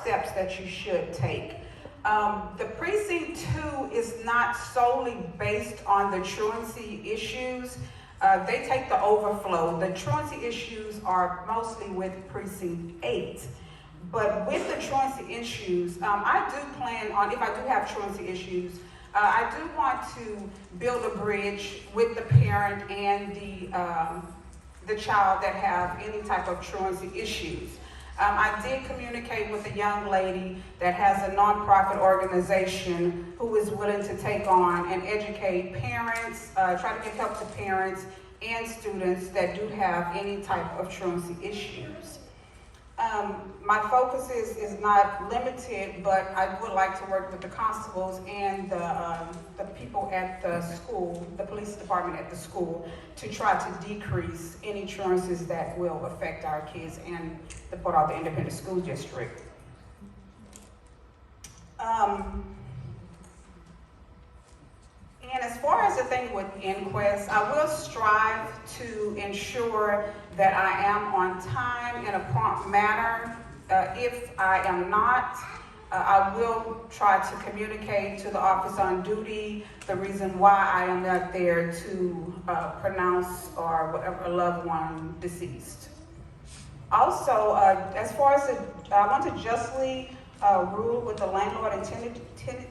steps that you should take. The Precinct 2 is not solely based on the truancy issues. They take the overflow. The truancy issues are mostly with Precinct 8. But with the truancy issues, I do plan on, if I do have truancy issues, I do want to build a bridge with the parent and the child that have any type of truancy issues. I did communicate with a young lady that has a nonprofit organization who is willing to take on and educate parents, try to give help to parents and students that do have any type of truancy issues. My focus is not limited, but I would like to work with the constables and the people at the school, the police department at the school, to try to decrease any truancies that will affect our kids and the Port Arthur Independent School District. And as far as the thing with inquests, I will strive to ensure that I am on time in a prompt manner. If I am not, I will try to communicate to the officer on duty the reason why I am not there to pronounce or whatever a loved one deceased. Also, as far as I want to justly rule with the landlord and tenant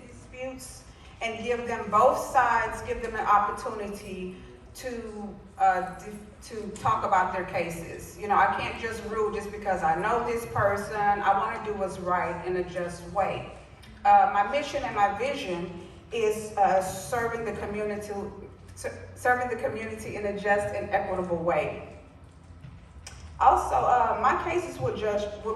disputes, and give them both sides, give them an opportunity to talk about their cases. You know, I can't just rule just because I know this person. I want to do what's right in a just way. My mission and my vision is serving the community in a just and equitable way. Also, my cases will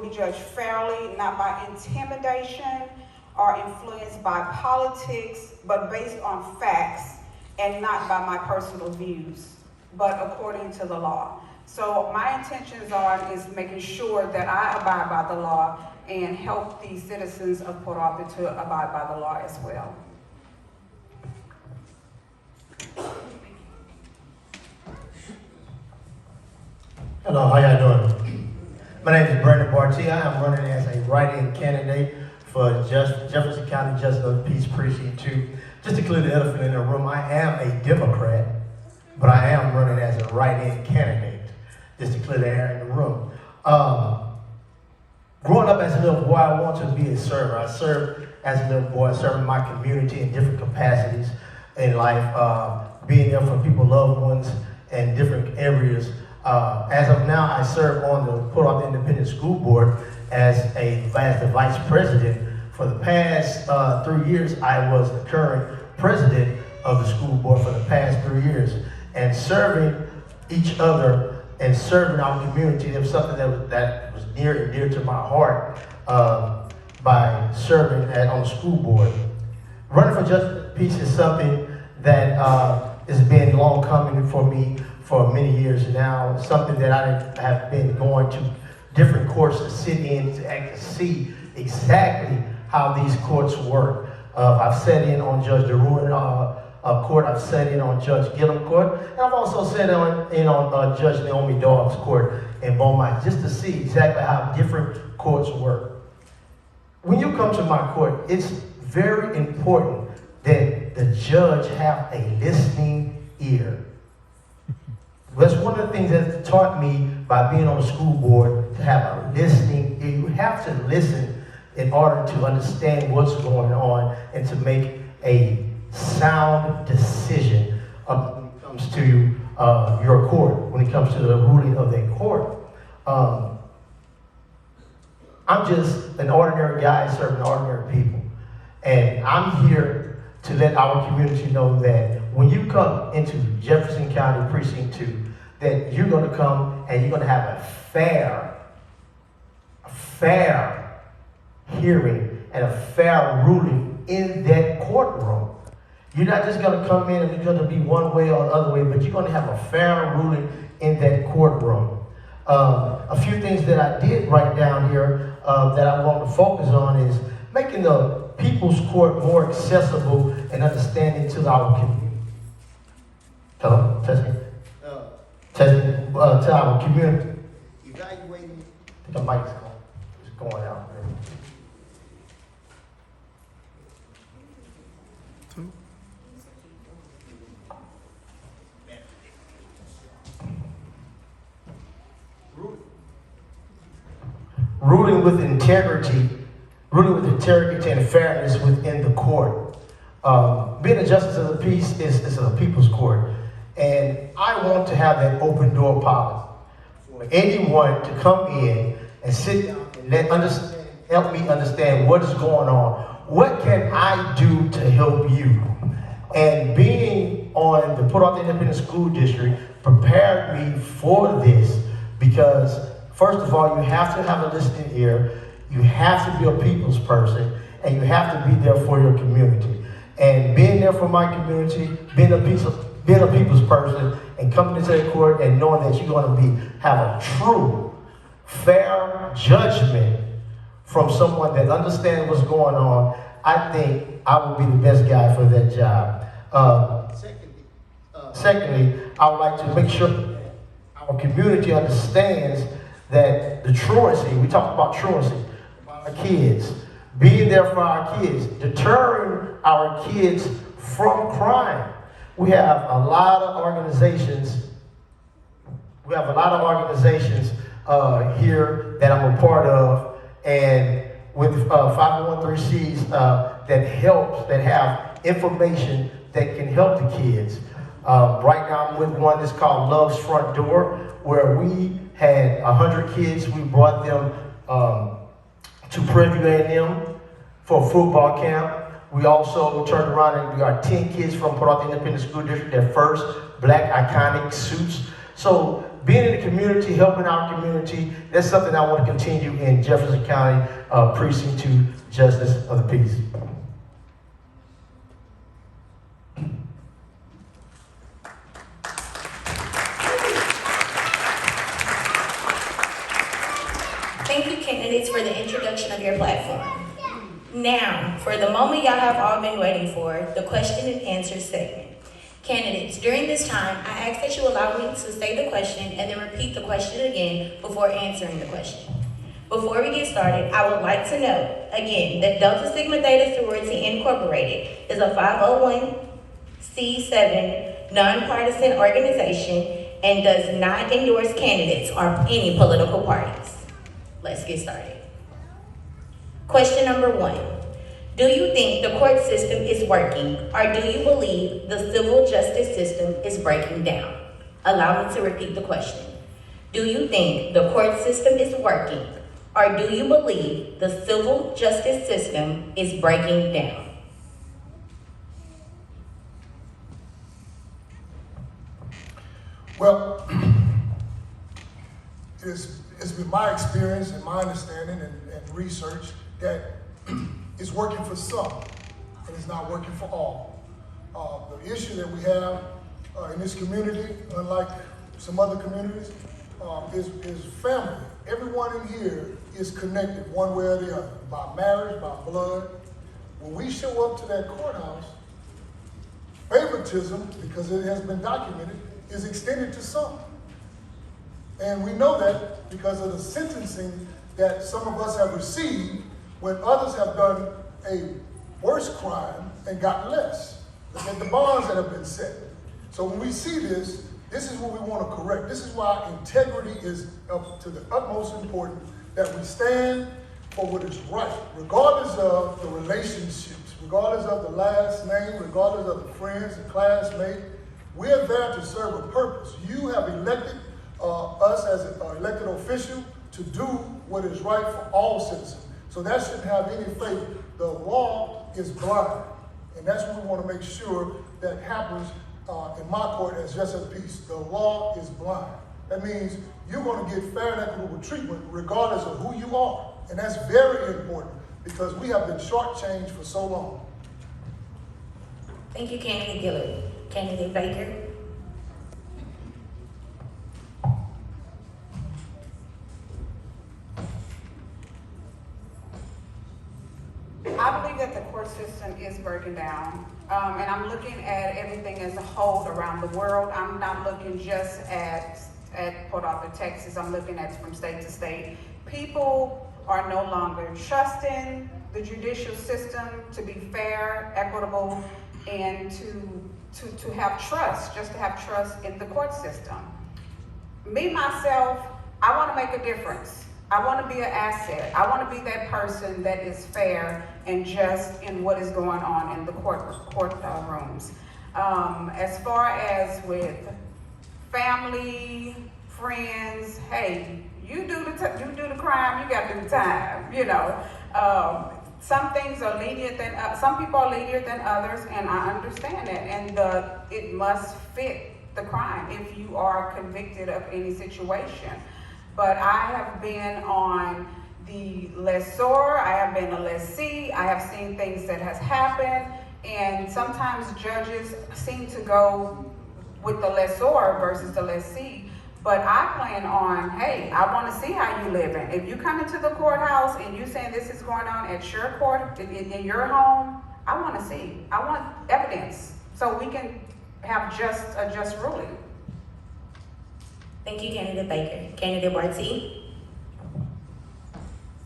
be judged fairly, not by intimidation or influenced by politics, but based on facts and not by my personal views, but according to the law. So my intentions is making sure that I abide by the law and help the citizens of Port Arthur to abide by the law as well. Hello, how y'all doing? My name is Brandon Bartia. I'm running as a write-in candidate for Jefferson County Justice of the Peace Precinct 2. Just to clear the elephant in the room, I am a Democrat, but I am running as a write-in candidate, just to clear the air in the room. Growing up as a little boy, I wanted to be a server. I served as a little boy, serving my community in different capacities in life, being there for people, loved ones, in different areas. As of now, I serve on the Port Arthur Independent School Board as the vice president. For the past 3 years, I was the current president of the school board for the past 3 years. And serving each other and serving our community, it was something that was near and dear to my heart by serving on the school board. Running for Justice of the Peace is something that has been long coming for me for many years now. It's something that I have been going to different courts to sit in to see exactly how these courts work. I've sat in on Judge DeRuin court, I've sat in on Judge Gillum court, and I've also sat in on Judge Naomi Dobbs court in Beaumont, just to see exactly how different courts work. When you come to my court, it's very important that the judge have a listening ear. That's one of the things that taught me by being on the school board, to have a listening ear. You have to listen in order to understand what's going on and to make a sound decision when it comes to your court, when it comes to the ruling of that court. I'm just an ordinary guy serving ordinary people. And I'm here to let our community know that when you come into Jefferson County Precinct 2, that you're going to come and you're going to have a fair hearing and a fair ruling in that courtroom. You're not just going to come in and it's going to be one way or the other way, but you're going to have a fair ruling in that courtroom. A few things that I did write down here that I want to focus on is making the People's Court more accessible and understanding to our community. Hello? Testing? Testing to our community. Evaluating. I think the mic's going out. Ruling with integrity and fairness within the court. Being a justice of the peace is a people's court. And I want to have that open door policy for anyone to come in and sit down and help me understand what is going on. What can I do to help you? And being on the Port Arthur Independent School District prepared me for this because, first of all, you have to have a listening ear, you have to be a people's person, and you have to be there for your community. And being there for my community, being a people's person, and coming into the court and knowing that you're going to have a true, fair judgment from someone that understands what's going on, I think I would be the best guy for that job. Secondly, I would like to make sure that our community understands that the truancy, we talk about truancy, about our kids, being there for our kids, deterring our kids from crime. We have a lot of organizations here that I'm a part of, and with 501(c)(3)s that have information that can help the kids. Right now I'm with one that's called Love's Front Door, where we had 100 kids. We brought them to Prairie View A&M for a football camp. We also turned around and we got 10 kids from Port Arthur Independent School District, their first black iconic suits. So being in the community, helping our community, that's something I want to continue in Jefferson County Precinct 2 Justice of the Peace. Thank you, candidates, for the introduction of your platform. Now, for the moment y'all have all been waiting for, the question and answer segment. Candidates, during this time, I ask that you allow me to say the question and then repeat the question again before answering the question. Before we get started, I would like to note, again, that Delta Sigma Theta Sorority Incorporated is a 501(c)(7) nonpartisan organization and does not endorse candidates or any political parties. Let's get started. Question number 1. Do you think the court system is working, or do you believe the civil justice system is breaking down? Allow me to repeat the question. Do you think the court system is working, or do you believe the civil justice system is breaking down? Well, it's been my experience and my understanding and research that it's working for some and it's not working for all. The issue that we have in this community, unlike some other communities, is family. Everyone in here is connected one way or the other, by marriage, by blood. When we show up to that courthouse, favoritism, because it has been documented, is extended to some. And we know that because of the sentencing that some of us have received when others have done a worse crime and got less. Look at the bonds that have been set. So when we see this, this is what we want to correct. This is why integrity is up to the utmost important, that we stand for what is right, regardless of the relationships, regardless of the last name, regardless of the friends, the classmates. We're there to serve a purpose. You have elected us as an elected official to do what is right for all citizens. So that shouldn't have any faith. The law is blind. And that's what we want to make sure that happens in my court as Justice of Peace. The law is blind. That means you're going to get fair and equitable treatment regardless of who you are. And that's very important because we have been shortchanged for so long. Thank you, Candidate Guillory. Candidate Baker. I believe that the court system is breaking down, and I'm looking at everything as a whole around the world. I'm not looking just at Port Arthur, Texas. I'm looking at from state to state. People are no longer trusting the judicial system to be fair, equitable, and to have trust, just to have trust in the court system. Me, myself, I want to make a difference. I want to be an asset. I want to be that person that is fair and just in what is going on in the court rooms. As far as with family, friends, hey, you do the crime, you got to do the time, you know. Some things are lenient than, some people are lenient than others, and I understand that. And it must fit the crime if you are convicted of any situation. But I have been on the lessor, I have been a lessee, I have seen things that has happened, and sometimes judges seem to go with the lessor versus the lessee. But I plan on, hey, I want to see how you living. If you come into the courthouse and you saying this is going on at your court, in your home, I want to see. I want evidence so we can have a just ruling. Thank you, Candidate Baker. Candidate Barty?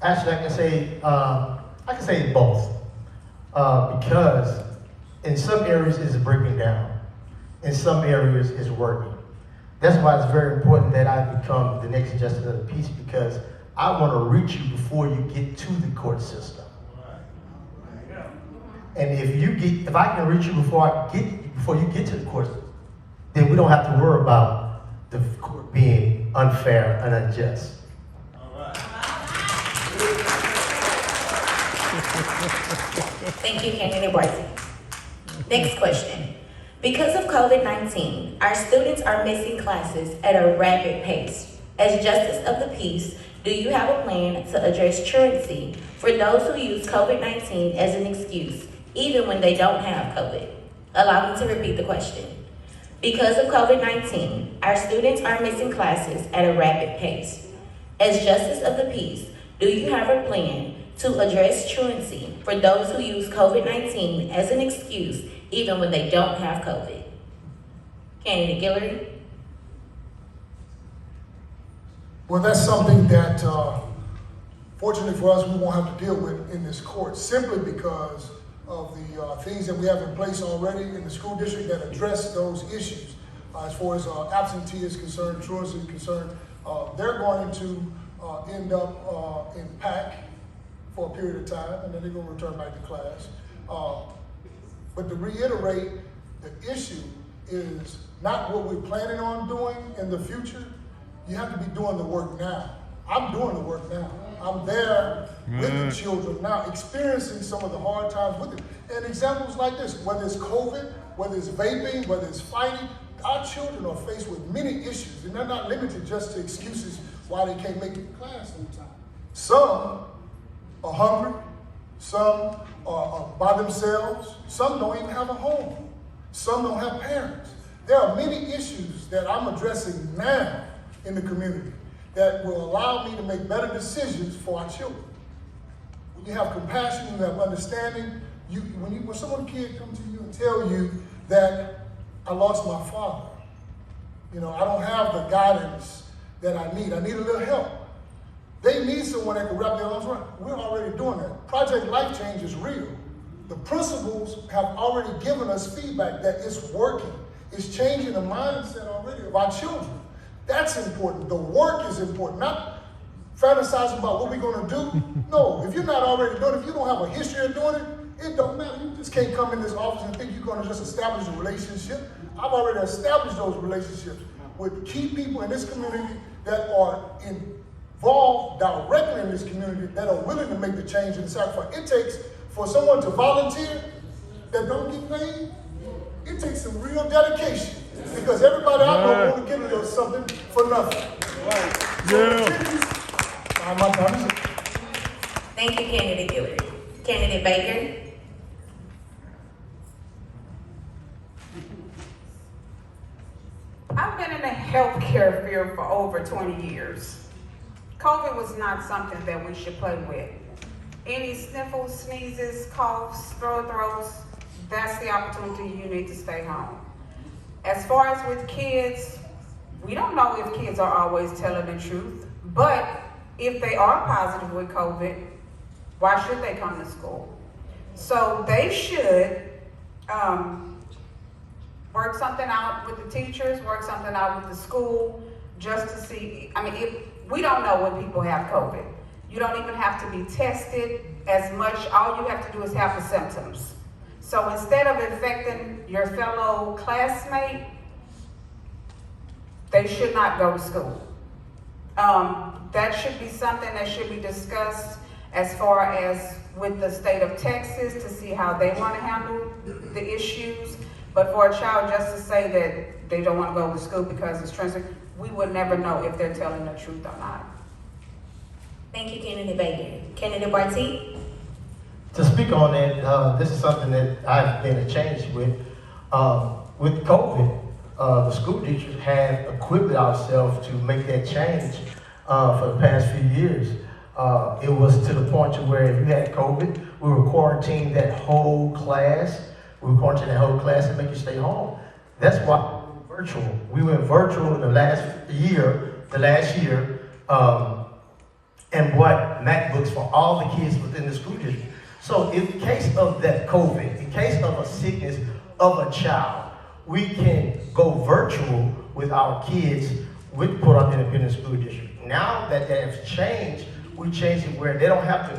Actually, I can say both. Because in some areas it's breaking down. In some areas it's working. That's why it's very important that I become the next justice of the peace, because I want to reach you before you get to the court system. And if I can reach you before you get to the court, then we don't have to worry about the court being unfair and unjust. Thank you, Candidate Barty. Next question. Because of COVID-19, our students are missing classes at a rapid pace. As Justice of the Peace, do you have a plan to address truancy for those who use COVID-19 as an excuse, even when they don't have COVID? Allow me to repeat the question. Because of COVID-19, our students are missing classes at a rapid pace. As Justice of the Peace, do you have a plan to address truancy for those who use COVID-19 as an excuse, even when they don't have COVID? Candidate Guillory? Well, that's something that, fortunately for us, we won't have to deal with in this court, simply because of the things that we have in place already in the school district that address those issues. As far as absentee is concerned, truancy is concerned, they're going to end up in PAC for a period of time, and then they're going to return back to class. But to reiterate, the issue is not what we're planning on doing in the future. You have to be doing the work now. I'm doing the work now. I'm there with the children now, experiencing some of the hard times with it. And examples like this, whether it's COVID, whether it's vaping, whether it's fighting, our children are faced with many issues, and they're not limited just to excuses why they can't make it to class on time. Some are hungry, some are by themselves, some don't even have a home, some don't have parents. There are many issues that I'm addressing now in the community that will allow me to make better decisions for our children. When you have compassion, you have understanding, when someone kid comes to you and tell you that I lost my father, I don't have the guidance that I need a little help. They need someone that can wrap their arms around. We're already doing that. Project Life Change is real. The principals have already given us feedback that it's working. It's changing the mindset already of our children. That's important. The work is important, not fantasizing about what we're going to do. No, if you're not already doing it, if you don't have a history of doing it, it don't matter. You just can't come in this office and think you're going to just establish a relationship. I've already established those relationships with key people in this community that are involved directly in this community, that are willing to make the change and the sacrifice. It takes for someone to volunteer that don't get paid. It takes some real dedication, because everybody out there want to give you something for nothing. My time is up. Thank you, Candidate Guillory. Candidate Baker? I've been in the healthcare field for over 20 years. COVID was not something that we should play with. Any sniffles, sneezes, coughs, sore throats, that's the opportunity you need to stay home. As far as with kids, we don't know if kids are always telling the truth, but if they are positive with COVID, why should they come to school? So they should work something out with the teachers, work something out with the school, just to see, I mean, we don't know when people have COVID. You don't even have to be tested as much. All you have to do is have the symptoms. So instead of infecting your fellow classmate, they should not go to school. That should be something that should be discussed as far as with the state of Texas to see how they want to handle the issues. But for a child just to say that they don't want to go to school because it's transient, we would never know if they're telling the truth or not. Thank you, Candidate Baker. Candidate Barty? To speak on that, this is something that I've been changed with. With COVID, the school districts have equipped ourselves to make that change for the past few years. It was to the point to where if you had COVID, we were quarantining that whole class. We were quarantining that whole class and make you stay home. That's why we went virtual. We went virtual in the last year, and bought MacBooks for all the kids within the school district. So in case of that COVID, in case of a sickness of a child, we can go virtual with our kids with Port Arthur Independent School District. Now that has changed, we changed it where they don't have to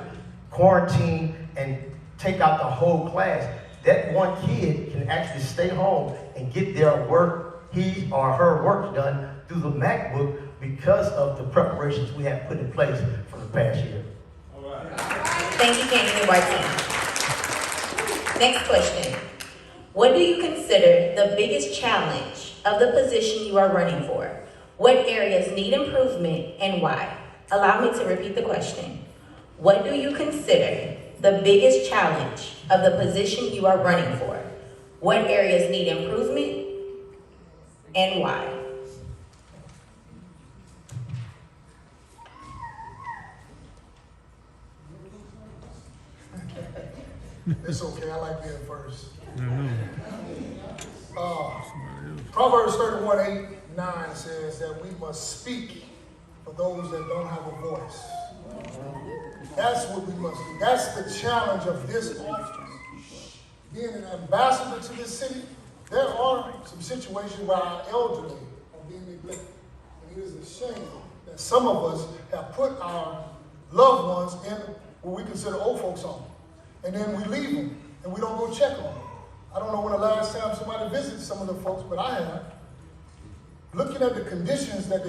quarantine and take out the whole class. That one kid can actually stay home and get their work, his or her work done through the MacBook because of the preparations we have put in place for the past year. Thank you, Candidate Barty. Next question. What do you consider the biggest challenge of the position you are running for? What areas need improvement and why? Allow me to repeat the question. What do you consider the biggest challenge of the position you are running for? What areas need improvement and why? It's okay, I like being first. Proverbs 31:8-9 says that we must speak for those that don't have a voice. That's what we must do. That's the challenge of this office. Being an ambassador to this city, there are some situations where our elderly are being neglected. And it is a shame that some of us have put our loved ones in what we consider old folks home. And then we leave them and we don't go check on them. I don't know when the last time somebody visited some of the folks, but I have. Looking at the conditions that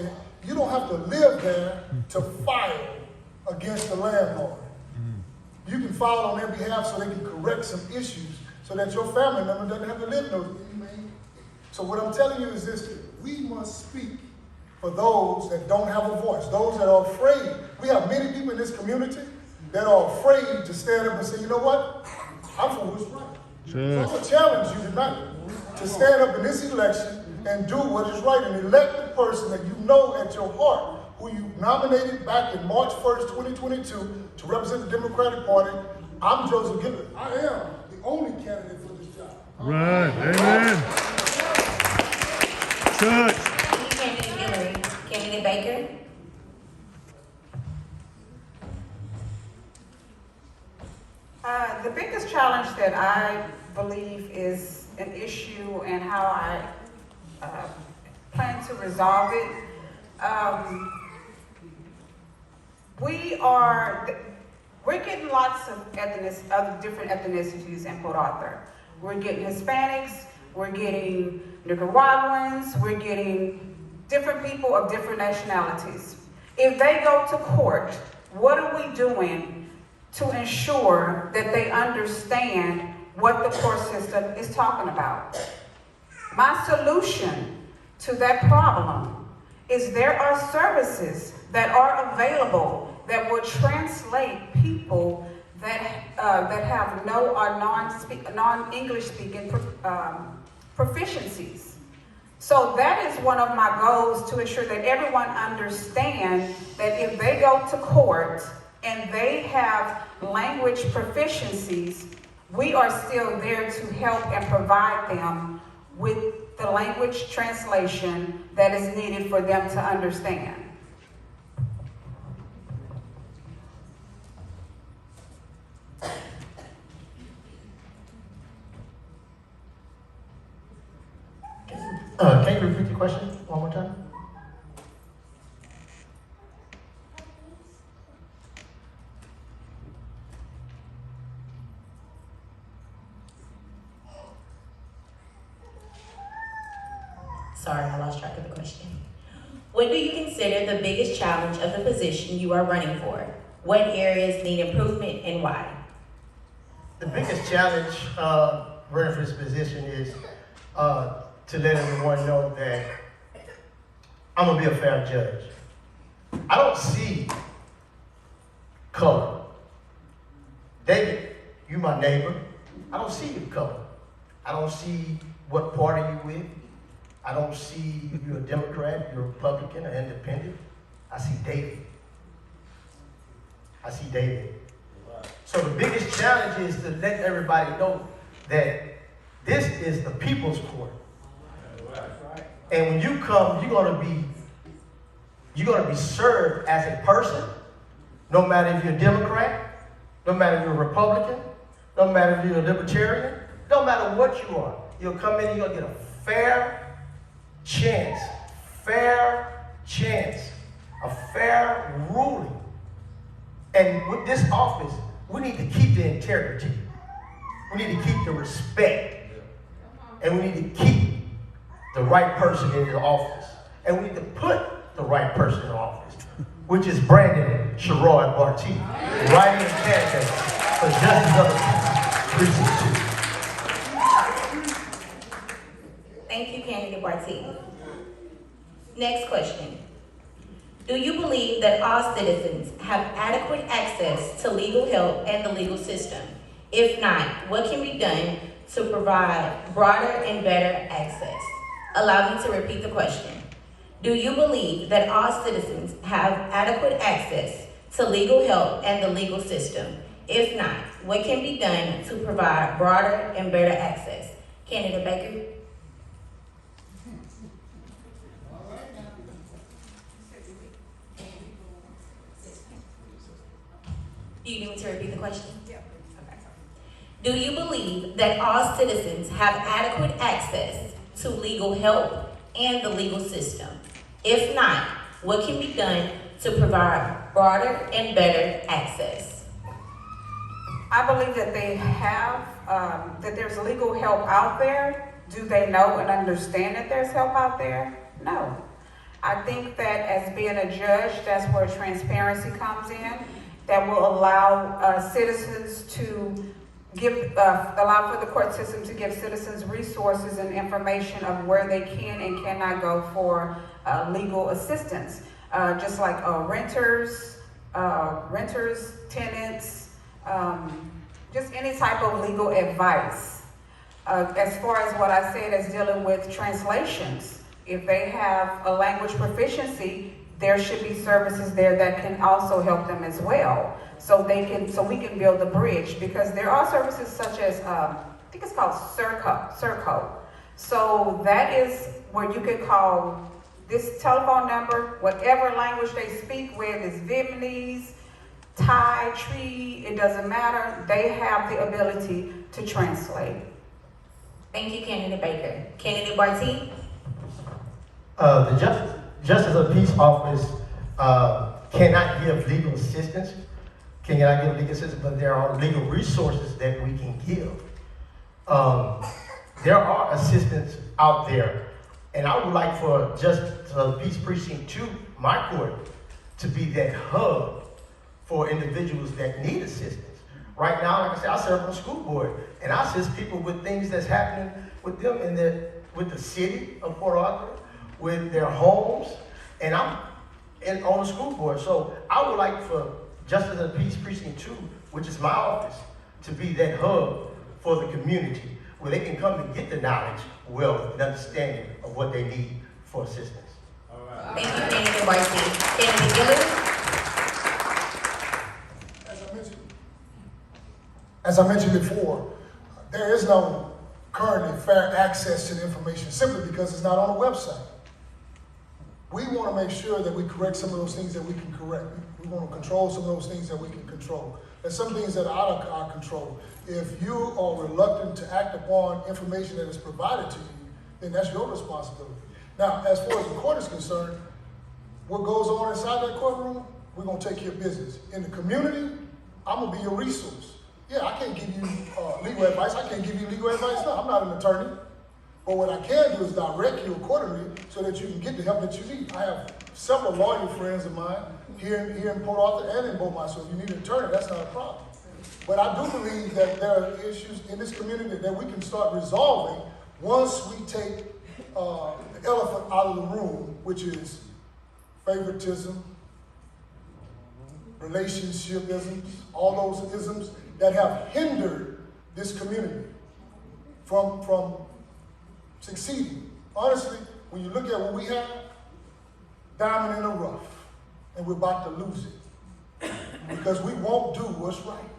you don't have to live there to file against the landlord. You can file on their behalf so they can correct some issues so that your family member doesn't have to live those. So what I'm telling you is this: we must speak for those that don't have a voice, those that are afraid. We have many people in this community that are afraid to stand up and say, you know what, I'm for what's right. So I'm going to challenge you tonight to stand up in this election and do what is right and elect the person that you know at your heart, who you nominated back in March 1st, 2022 to represent the Democratic Party. I'm Joseph Gilbert. I am the only candidate for this job. Right, amen. Church. Thank you, Candidate Hillary. Candidate Baker? The biggest challenge that I believe is an issue and how I plan to resolve it, we're getting lots of different ethnicities in Port Arthur. We're getting Hispanics, we're getting Nicaraguans, we're getting different people of different nationalities. If they go to court, what are we doing to ensure that they understand what the court system is talking about? My solution to that problem is there are services that are available that will translate people that have no or non-English speaking proficiencies. So that is one of my goals, to ensure that everyone understands that if they go to court and they have language proficiencies, we are still there to help and provide them with the language translation that is needed for them to understand. you repeat the question one more time? Sorry, I lost track of the question. What do you consider the biggest challenge of the position you are running for? What areas need improvement and why? The biggest challenge running for this position is to let everyone know that I'm gonna be a fair judge. I don't see color. David, you my neighbor. I don't see your color. I don't see what party you with. I don't see you're a Democrat, you're a Republican, or independent. I see David. I see David. So the biggest challenge is to let everybody know that this is the people's court. And when you come, you're gonna be served as a person, no matter if you're a Democrat, no matter if you're a Republican, no matter if you're a Libertarian, no matter what you are. You'll come in and you're gonna get a fair chance, a fair ruling. And with this office, we need to keep the integrity. We need to keep the respect. And we need to keep the right person in the office. And we need to put the right person in office, which is Brandon Sherrod Bartee, writing candidate for Justice of the Peace, Precinct 2. Thank you, candidate Bartee. Next question. Do you believe that all citizens have adequate access to legal help and the legal system? If not, what can be done to provide broader and better access? Allow me to repeat the question. Do you believe that all citizens have adequate access to legal help and the legal system? If not, what can be done to provide broader and better access? Candidate Baker? Do you need me to repeat the question? Yeah. Okay. Do you believe that all citizens have adequate access to legal help and the legal system? If not, what can be done to provide broader and better access? I believe that they have, that there's legal help out there. Do they know and understand that there's help out there? No. I think that as being a judge, that's where transparency comes in, that will allow citizens to allow for the court system to give citizens resources and information of where they can and cannot go for legal assistance. Just like renters, tenants, just any type of legal advice. As far as what I said as dealing with translations, if they have a language proficiency, there should be services there that can also help them as well. So we can build a bridge, because there are services such as, I think it's called Serco. So that is where you can call this telephone number, whatever language they speak with, is Vietnamese, Thai, Tree, it doesn't matter. They have the ability to translate. Thank you, Candidate Baker. Candidate Bartee? The Justice of the Peace Office cannot give legal assistance, but there are legal resources that we can give. There are assistants out there, and I would like for Justice of the Peace Precinct 2, my court, to be that hub for individuals that need assistance. Right now, like I said, I serve on the school board, and I assist people with things that's happening with them with the city of Port Arthur, with their homes, and I'm on the school board. So I would like for Justice of the Peace Precinct 2, which is my office, to be that hub for the community, where they can come and get the knowledge, wealth, and understanding of what they need for assistance. Thank you, Candidate Bartee. Candidate Gillard? As I mentioned before, there is no currently fair access to the information simply because it's not on the website. We want to make sure that we correct some of those things that we can correct. We want to control some of those things that we can control. There's some things that are out of our control. If you are reluctant to act upon information that is provided to you, then that's your responsibility. Now, as far as the court is concerned, what goes on inside that courtroom, we're gonna take care of business. In the community, I'm gonna be your resource. Yeah, I can't give you legal advice. I can't give you legal advice. No, I'm not an attorney. But what I can do is direct you accordingly so that you can get the help that you need. I have several lawyer friends of mine here in Port Arthur and in Beaumont, so if you need an attorney, that's not a problem. But I do believe that there are issues in this community that we can start resolving once we take the elephant out of the room, which is favoritism, relationshipisms, all those isms that have hindered this community from succeeding. Honestly, when you look at what we have, diamond in the rough, and we're about to lose it because we won't do what's right.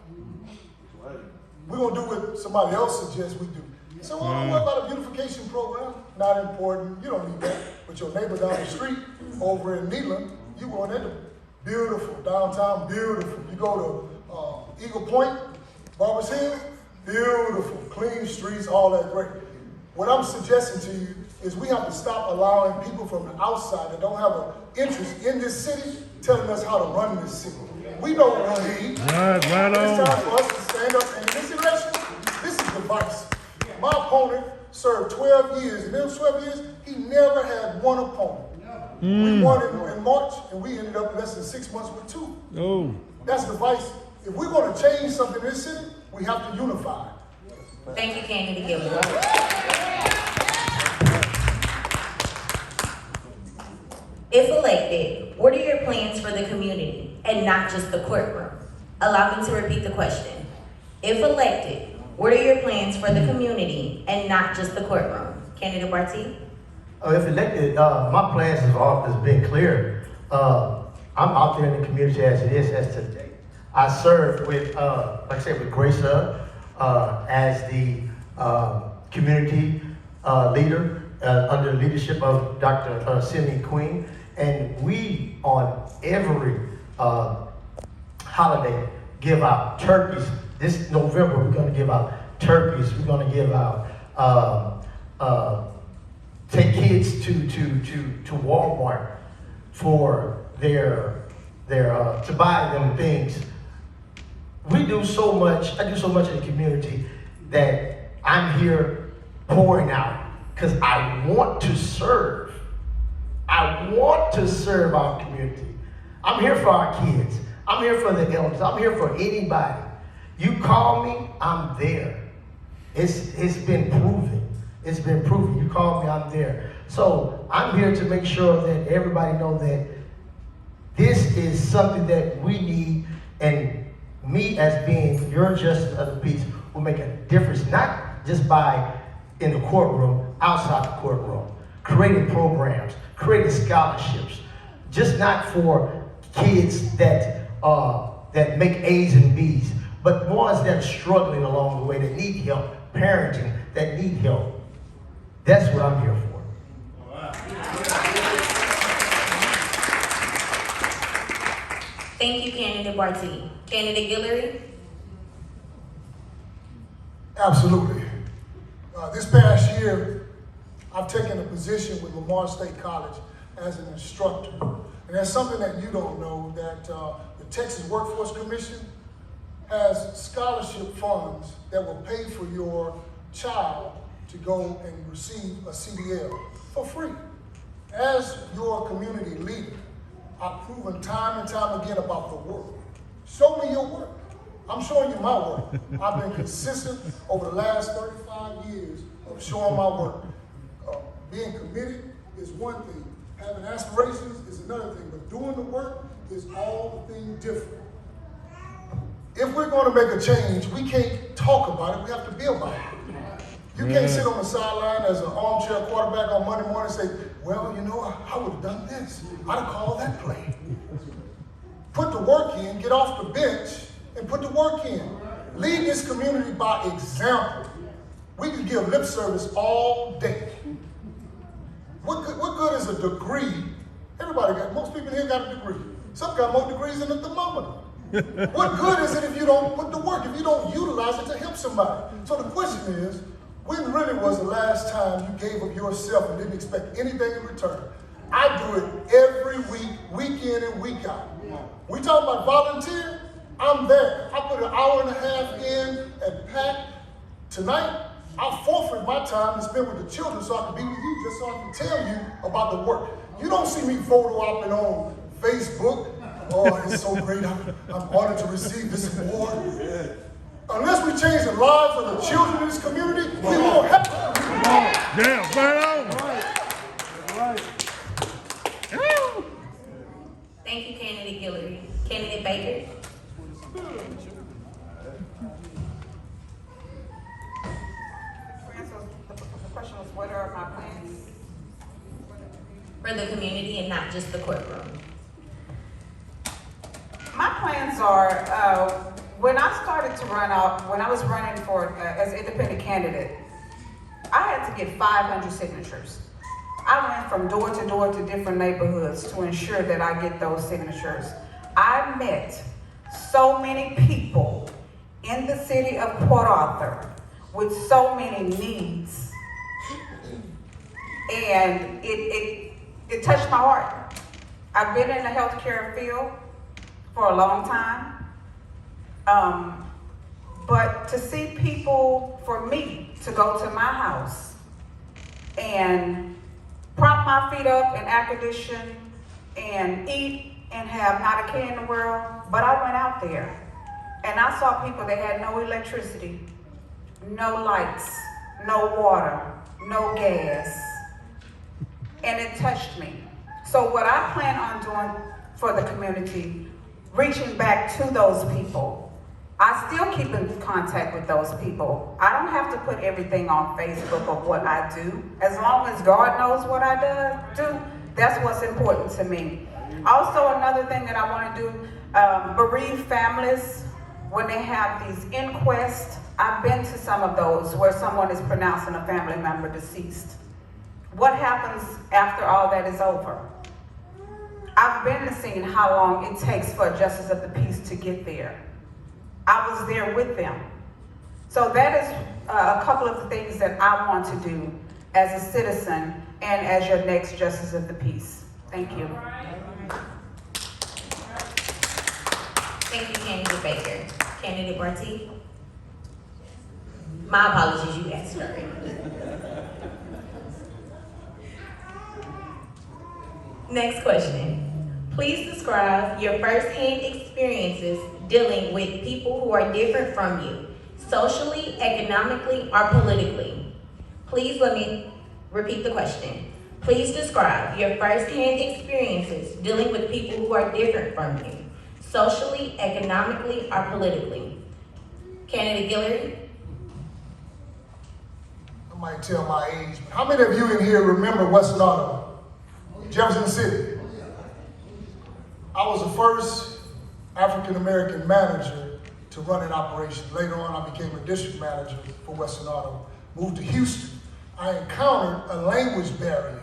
We're gonna do what somebody else suggests we do. So what about a beautification program? Not important, you don't need that. But your neighbor down the street over in Neyland, you going into beautiful, downtown, beautiful. You go to Eagle Point, Barbers Hill, beautiful, clean streets, all that great. What I'm suggesting to you is we have to stop allowing people from the outside that don't have an interest in this city telling us how to run this city. We know what we need. Right It's on. time for us to stand up. And in this election, this is divisive. My opponent served 12 years. In those 12 years, he never had one opponent. We won in March, and we ended up in less than 6 months with 2. Oh. That's divisive. If we're going to change something in this city, we have to unify. Thank you, Kennedy Gilbert. If elected, what are your plans for the community and not just the courtroom? Allow me to repeat the question. If elected, what are your plans for the community and not just the courtroom? Candidate Barty? If elected, my plans has been clear. I'm out there in the community as it is as today. I serve with, like I said, with Grace Hub as the community leader under the leadership of Dr. Sidney Queen. And we, on every holiday, give out turkeys. This November, we're going to give out turkeys. We're going to give out, take kids to Walmart for to buy them things. We do so much. I do so much in the community that I'm here pouring out because I want to serve. I want to serve our community. I'm here for our kids. I'm here for the elders. I'm here for anybody. You call me, I'm there. It's been proven. It's been proven. You call me, I'm there. So I'm here to make sure that everybody knows that this is something that we need, and me as being your justice of the peace will make a difference, not just by in the courtroom, outside the courtroom, creating programs, creating scholarships, just not for kids that make A's and B's, but ones that are struggling along the way, that need help, parenting, that need help. That's what I'm here for. Thank you, Candidate Barty. Candidate Guillory? Absolutely. This past year, I've taken a position with Lamar State College as an instructor. And that's something that you don't know, that the Texas Workforce Commission has scholarship funds that will pay for your child to go and receive a CDL for free. As your community leader, I've proven time and time again about the work. Show me your work. I'm showing you my work. I've been consistent over the last 35 years of showing my work. Being committed is one thing. Having aspirations is another thing. But doing the work is all the thing different. If we're going to make a change, we can't talk about it. We have to be about it. You can't sit on the sideline as an armchair quarterback on Monday morning and say, well, you know, I would have done this. I'd have called that play. Put the work in, get off the bench, and put the work in. Lead this community by example. We can give lip service all day. What good is a degree? Most people here got a degree. Some got more degrees than a thermometer. What good is it if you don't put the work, if you don't utilize it to help somebody? So the question is, when really was the last time you gave of yourself and didn't expect anything in return? I do it every week, week in and week out. We talk about volunteer, I'm there. I put an hour and a half in at PAC. Tonight, I'll forfeit my time to spend with the children so I can be with you, just so I can tell you about the work. You don't see me photo opping on Facebook. Oh, it's so great, I'm honored to receive this award. Unless we change the lives of the children in this community, we won't have. Yeah, man. Thank you, Candidate Guillory. Candidate Baker. The question was, what are my plans? For the community and not just the courtroom. My plans are, when I started to run out, when I was running for, as an independent candidate, I had to get 500 signatures. I went from door to different neighborhoods to ensure that I get those signatures. I met so many people in the city of Port Arthur with so many needs. And it touched my heart. I've been in the healthcare field for a long time. But to see people, for me, to go to my house and prop my feet up in air condition and eat and have not a care in the world, but I went out there and I saw people that had no electricity, no lights, no water, no gas, and it touched me. So what I plan on doing for the community, reaching back to those people, I still keep in contact with those people. I don't have to put everything on Facebook of what I do. As long as God knows what I do, that's what's important to me. Also, another thing that I want to do, bereaved families, when they have these inquests, I've been to some of those where someone is pronouncing a family member deceased. What happens after all that is over? I've been to seeing how long it takes for a justice of the peace to get there. I was there with them. So that is a couple of the things that I want to do as a citizen and as your next justice of the peace. Thank you. Thank you, Candidate Baker. Candidate Barty. My apologies, you asked her. Next question. Please describe your first-hand experiences dealing with people who are different from you, socially, economically, or politically. Please let me repeat the question. Please describe your first-hand experiences dealing with people who are different from you, socially, economically, or politically. Candidate Guillory. I might tell my age. How many of you in here remember Western Auto? Jefferson City. I was the first African-American manager to run an operation. Later on, I became a district manager for Western Auto. Moved to Houston. I encountered a language barrier.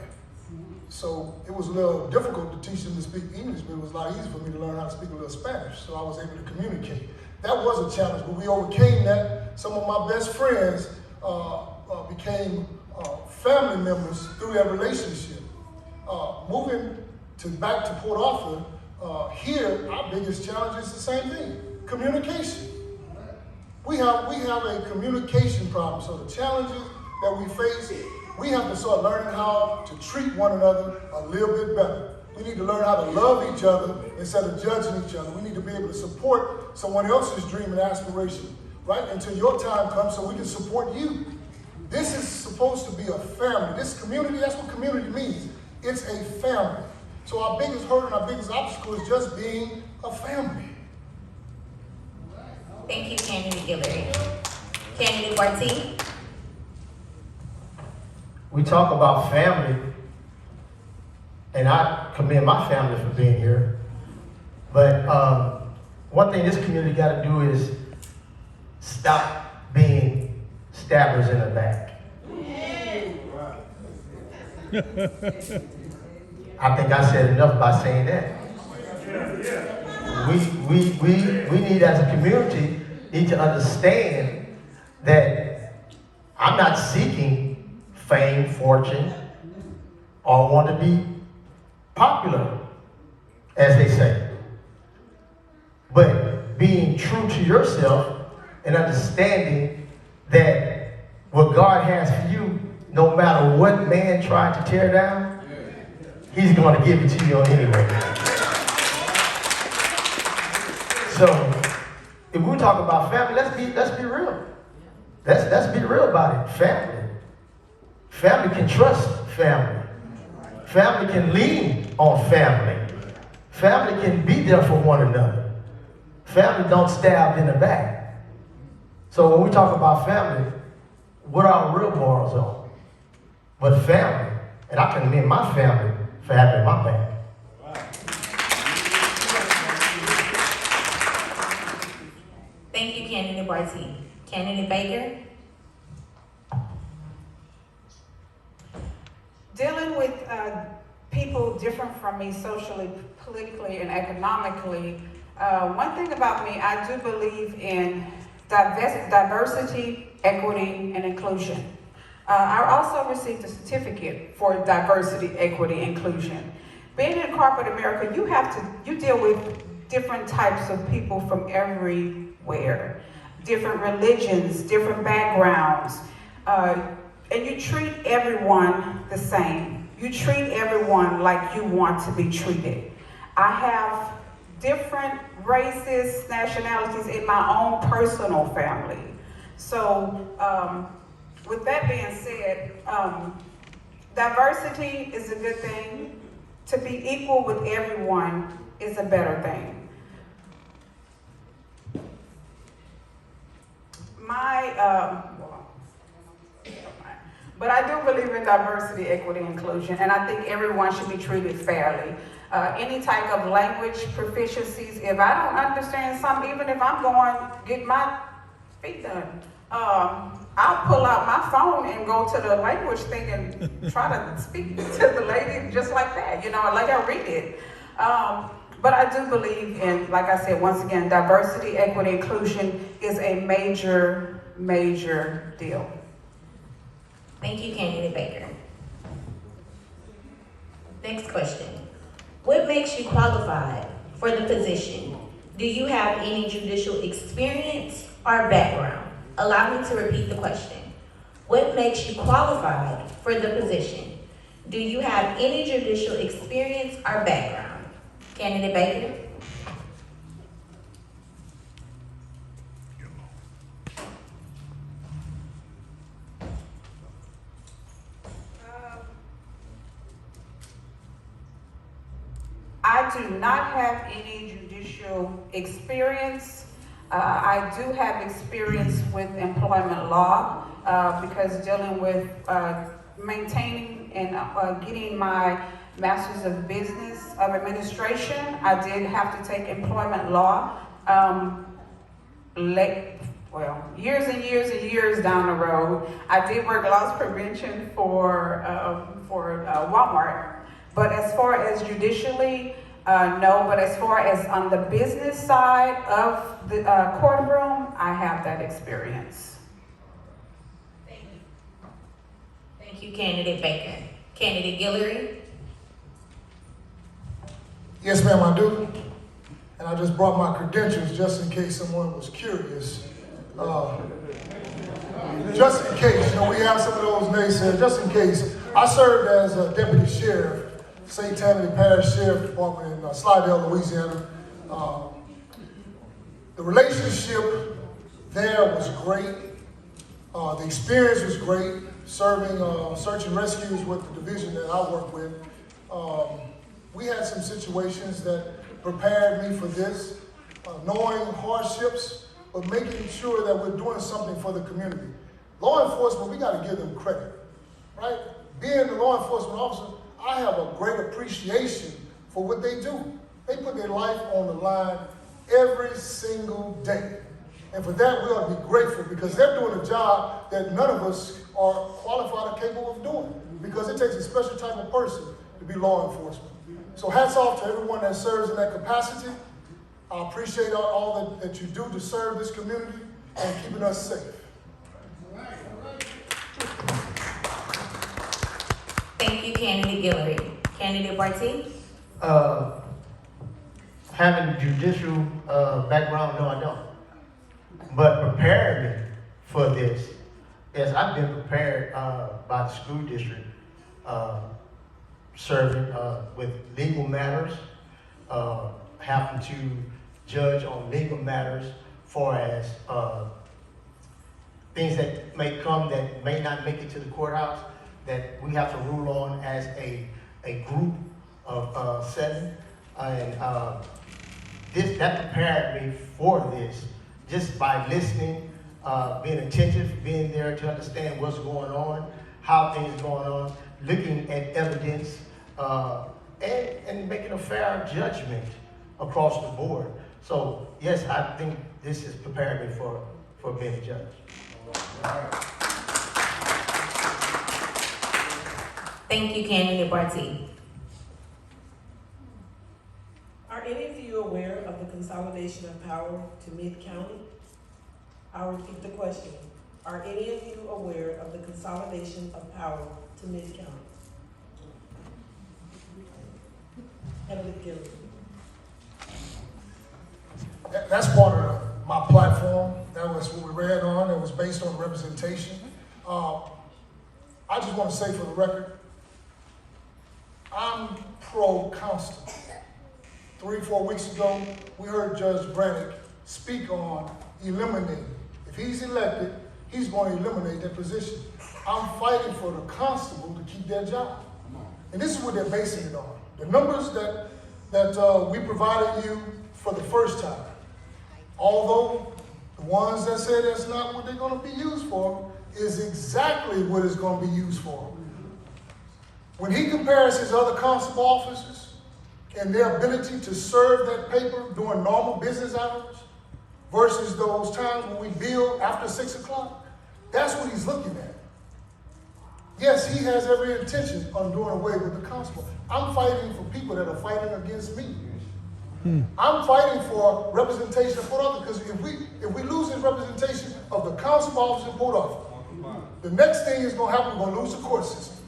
So it was a little difficult to teach them to speak English, but it was a lot easier for me to learn how to speak a little Spanish. So I was able to communicate. That was a challenge, but we overcame that. Some of my best friends became family members through that relationship. Moving back to Port Arthur, here, our biggest challenge is the same thing, communication. We have a communication problem, so the challenges that we face, we have to start learning how to treat one another a little bit better. We need to learn how to love each other instead of judging each other. We need to be able to support someone else's dream and aspiration, right? Until your time comes so we can support you. This is supposed to be a family. This community, that's what community means. It's a family. So our biggest hurdle and our biggest obstacle is just being a family. Thank you, Candidate Guillory. Candidate Barty. We talk about family, and I commend my family for being here. But one thing this community got to do is stop being stabbers in the back. I think I said enough by saying that. We need as a community need to understand that I'm not seeking fame, fortune, or want to be popular, as they say. But being true to yourself and understanding that what God has for you, no matter what man tried to tear down, he's going to give it to you anyway. So, if we talk about family, let's be real. Let's be real about it. Family. Family can trust family. Family can lean on family. Family can be there for one another. Family don't stab in the back. So when we talk about family, what are our real morals on? But family, and I can commend my family for having my back. Thank you, Candidate Barty. Candidate Baker? Dealing with people different from me socially, politically, and economically, one thing about me, I do believe in diversity, equity, and inclusion. I also received a certificate for diversity, equity, inclusion. Being in corporate America, you deal with different types of people from everywhere, different religions, different backgrounds, and you treat everyone the same. You treat everyone like you want to be treated. I have different races, nationalities in my own personal family. So, with that being said, diversity is a good thing. To be equal with everyone is a better thing. But I do believe in diversity, equity, inclusion, and I think everyone should be treated fairly. Any type of language proficiencies, if I don't understand something, even if I'm going to get my feet done, I'll pull out my phone and go to the language thing and try to speak to the lady just like that, let her read it. But I do believe in, like I said, once again, diversity, equity, inclusion is a major, major deal. Thank you, Candidate Baker. Next question. What makes you qualified for the position? Do you have any judicial experience or background? Allow me to repeat the question. What makes you qualified for the position? Do you have any judicial experience or background? Candidate Baker? I do not have any judicial experience. I do have experience with employment law because dealing with maintaining and getting my Master's of Business of Administration, I did have to take employment law years and years and years down the road. I did work loss prevention for Walmart. But as far as judicially, no. But as far as on the business side of the courtroom, I have that experience. Thank you. Thank you, Candidate Baker. Candidate Guillory? Yes, ma'am, I do. And I just brought my credentials just in case someone was curious. Just in case, we have some of those naysayers, just in case. I served as a deputy sheriff, St. Tammany Parish Sheriff Department in Slidell, Louisiana. The relationship there was great. The experience was great, serving search and rescues with the division that I work with. We had some situations that prepared me for this, knowing hardships, but making sure that we're doing something for the community. Law enforcement, we got to give them credit, right? Being the law enforcement officer, I have a great appreciation for what they do. They put their life on the line every single day. And for that, we ought to be grateful because they're doing a job that none of us are qualified or capable of doing because it takes a special type of person to be law enforcement. So hats off to everyone that serves in that capacity. I appreciate all that you do to serve this community and keeping us safe. Thank you, Candidate Guillory. Candidate Barty? Having judicial background, no, I don't. But preparing me for this, yes, I've been prepared by the school district, serving with legal matters, having to judge on legal matters, far as things that may come that may not make it to the courthouse, that we have to rule on as a group of 7, and that prepared me for this, just by listening, being attentive, being there to understand what's going on, how things are going on, looking at evidence, and making a fair judgment across the board. So yes, I think this has prepared me for being a judge. Thank you, Candidate Barty. Are any of you aware of the consolidation of power to Mid-County? I'll repeat the question. Are any of you aware of the consolidation of power to Mid-County? Candidate Guillory. That's part of my platform. That was what we ran on. It was based on representation. I just want to say for the record, I'm pro-constable. 3-4 weeks ago, we heard Judge Brannick speak on eliminating. If he's elected, he's going to eliminate that position. I'm fighting for the constable to keep their job. And this is what they're basing it on. The numbers that we provided you for the first time, although the ones that say that's not what they're going to be used for, is exactly what it's going to be used for. When he compares his other constable officers and their ability to serve that paper during normal business hours versus those times when we bill after 6 o'clock, that's what he's looking at. Yes, he has every intention on doing away with the constable. I'm fighting for people that are fighting against me. I'm fighting for representation of Port Arthur, because if we lose his representation of the constable office in Port Arthur, the next thing is going to happen, we're going to lose the court system.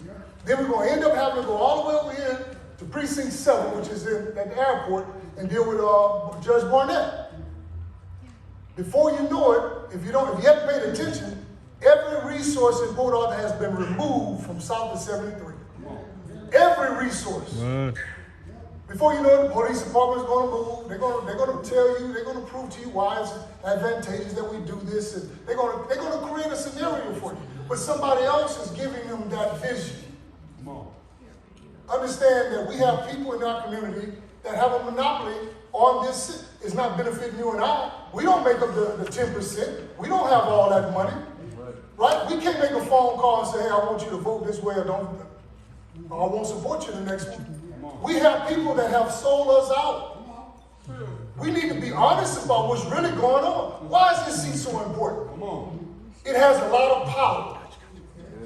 Then we're going to end up having to go all the way over here to Precinct 7, which is at the airport, and deal with Judge Barnett. Before you know it, if you haven't paid attention, every resource in Port Arthur has been removed from south of 73. Every resource. What? Before you know it, the police department is going to move. They're going to tell you, they're going to prove to you why it's advantageous that we do this, and they're going to create a scenario for you. But somebody else is giving them that vision. Understand that we have people in our community that have a monopoly on this. It's not benefiting you and I. We don't make up the 10%. We don't have all that money. Right? We can't make a phone call and say, hey, I want you to vote this way, or I won't support you the next one. We have people that have sold us out. We need to be honest about what's really going on. Why is this seat so important? It has a lot of power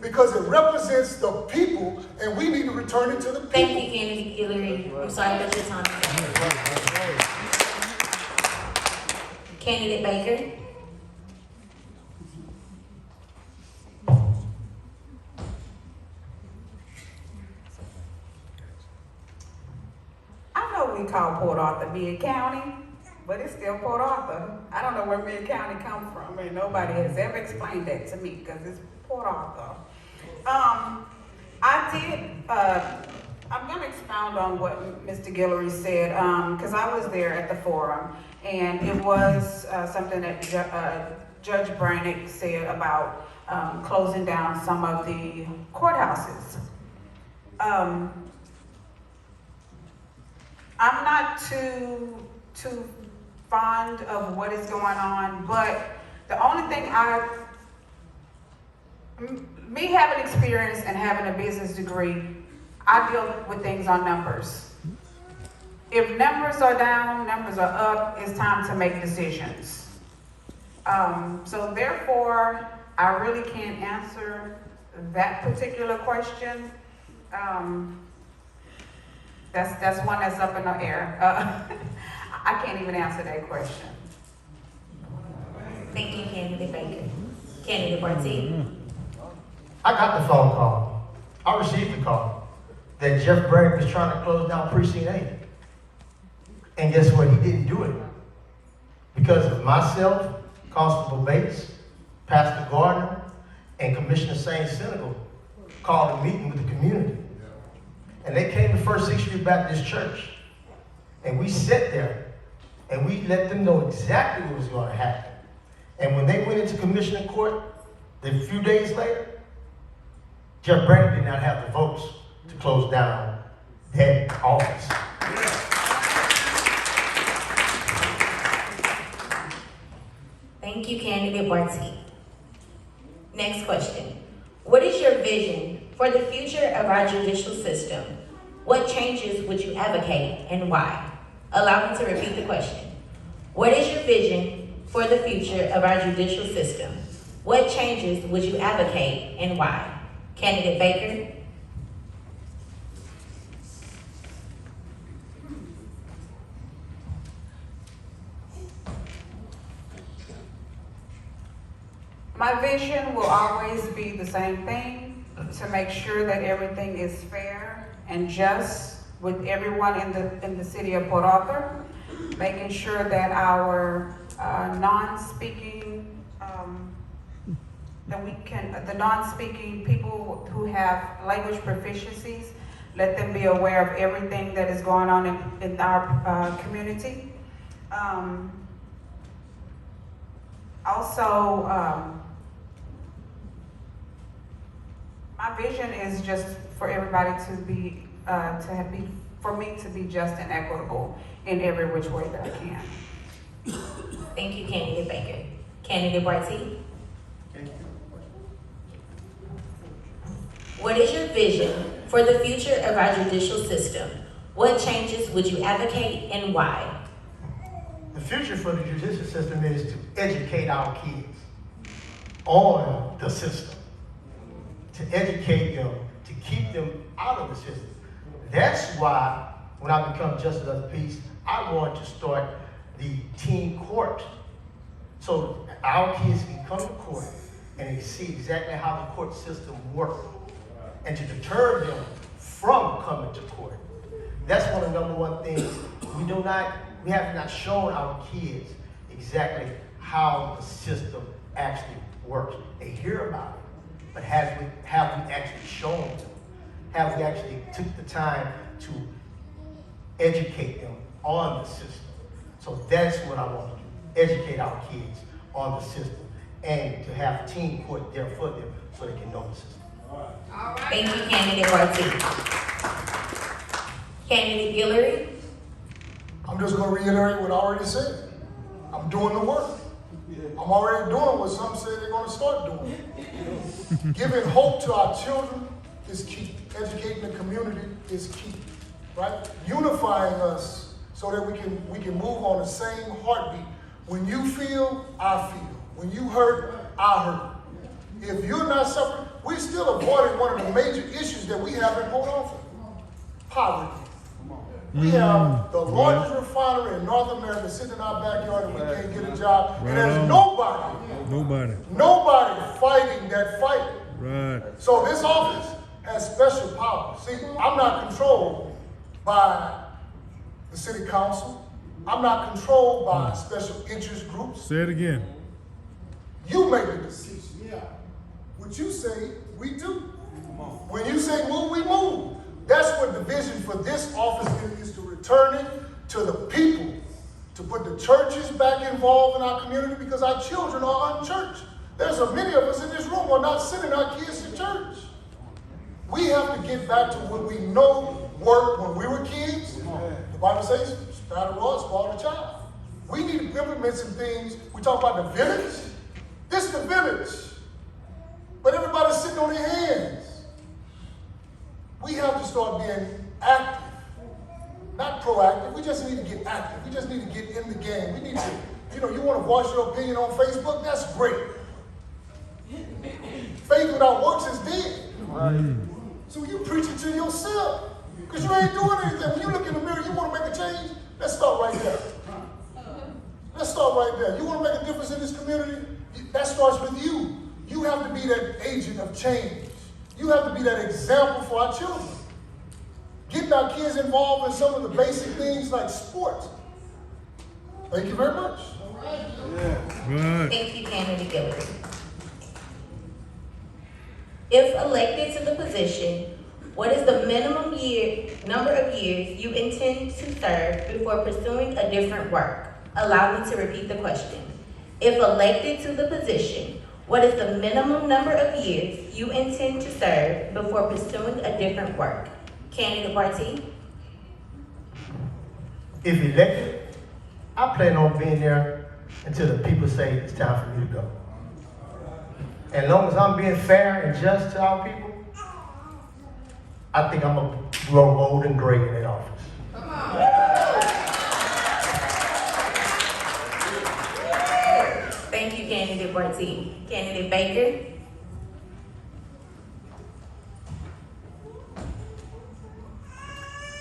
because it represents the people, and we need to return it to the people. Thank you, Candidate Guillory. I'm sorry about your time. Candidate Baker? I know we call Port Arthur Mid-County, but it's still Port Arthur. I don't know where Mid-County comes from, and nobody has ever explained that to me, because it's Port Arthur. I'm going to expound on what Mr. Guillory said, because I was there at the forum, and it was something that Judge Brannick said about closing down some of the courthouses. I'm not too fond of what is going on, but the only thing me having experience and having a business degree, I deal with things on numbers. If numbers are down, numbers are up, it's time to make decisions. So therefore, I really can't answer that particular question. That's one that's up in the air. I can't even answer that question. Thank you, Candidate Baker. Candidate Barty? I got the phone call. I received the call. that Jeff Bragg was trying to close down Precinct 8. And guess what? He didn't do it. Because of myself, Constable Bates, Pastor Gardner, and Commissioner Saint Senegal called a meeting with the community. And they came to First 6th Street Baptist Church. And we sat there and we let them know exactly what was going to happen. And when they went into Commissioner Court, a few days later, Jeff Bragg did not have the votes to close down that office. Thank you, candidate Barty. Next question. What is your vision for the future of our judicial system? What changes would you advocate and why? Allow me to repeat the question. What is your vision for the future of our judicial system? What changes would you advocate and why? Candidate Baker. My vision will always be the same thing, to make sure that everything is fair and just with everyone in the city of Port Arthur, making sure that our non-speaking the non-speaking people who have language proficiencies, let them be aware of everything that is going on in our community. My vision is just for everybody for me to be just and equitable in every which way that I can. Thank you, Candidate Baker. Candidate Barty. What is your vision for the future of our judicial system? What changes would you advocate and why? The future for the judicial system is to educate our kids on the system, to educate them, to keep them out of the system. That's why when I become Justice of the Peace, I want to start the teen court. So our kids can come to court and they see exactly how the court system works, and to deter them from coming to court. That's one of the #1 things. We have not shown our kids exactly how the system actually works. They hear about it, but have we actually shown them? Have we actually took the time to educate them on the system? So that's what I want to do, educate our kids on the system and to have teen court there for them so they can know the system. Thank you, Candidate Barty. Candidate Guillory. I'm just going to reiterate what I already said. I'm doing the work. I'm already doing what some say they're going to start doing. Giving hope to our children is key. Educating the community is key, right? Unifying us so that we can move on the same heartbeat. When you feel, I feel. When you hurt, I hurt. If you're not suffering, we're still avoiding one of the major issues that we have in Port Arthur: poverty. We have the largest refinery in North America sitting in our backyard and we can't get a job. And there's nobody fighting that fight. Right. So this office has special powers. See, I'm not controlled by the city council. I'm not controlled by special interest groups. Say it again. You make the decision. What you say, we do. When you say move, we move. That's what the vision for this office is to return it to the people, to put the churches back involved in our community because our children are unchurched. There's many of us in this room who are not sending our kids to church. We have to get back to what we know worked when we were kids. The Bible says, spare the rod, spoil the child. We need to implement some things. We talk about the village. This is the village. But everybody's sitting on their hands. We have to start being active, not proactive. We just need to get active. We just need to get in the game. We need to, you want to voice your opinion on Facebook? That's great. Faith without works is dead. So you preach it to yourself because you ain't doing anything. When you look in the mirror, you want to make a change? Let's start right there. Let's start right there. You want to make a difference in this community? That starts with you. You have to be that agent of change. You have to be that example for our children. getting our kids involved in some of the basic things like sports. Thank you very much. Good. Thank you, candidate Guillory. If elected to the position, what is the minimum number of years you intend to serve before pursuing a different work? Allow me to repeat the question. If elected to the position, what is the minimum number of years you intend to serve before pursuing a different work? Candidate Barty? If elected, I plan on being there until the people say it's time for me to go. As long as I'm being fair and just to our people, I think I'm gonna grow old and gray in that office. Thank you, Candidate Barty. Candidate Baker?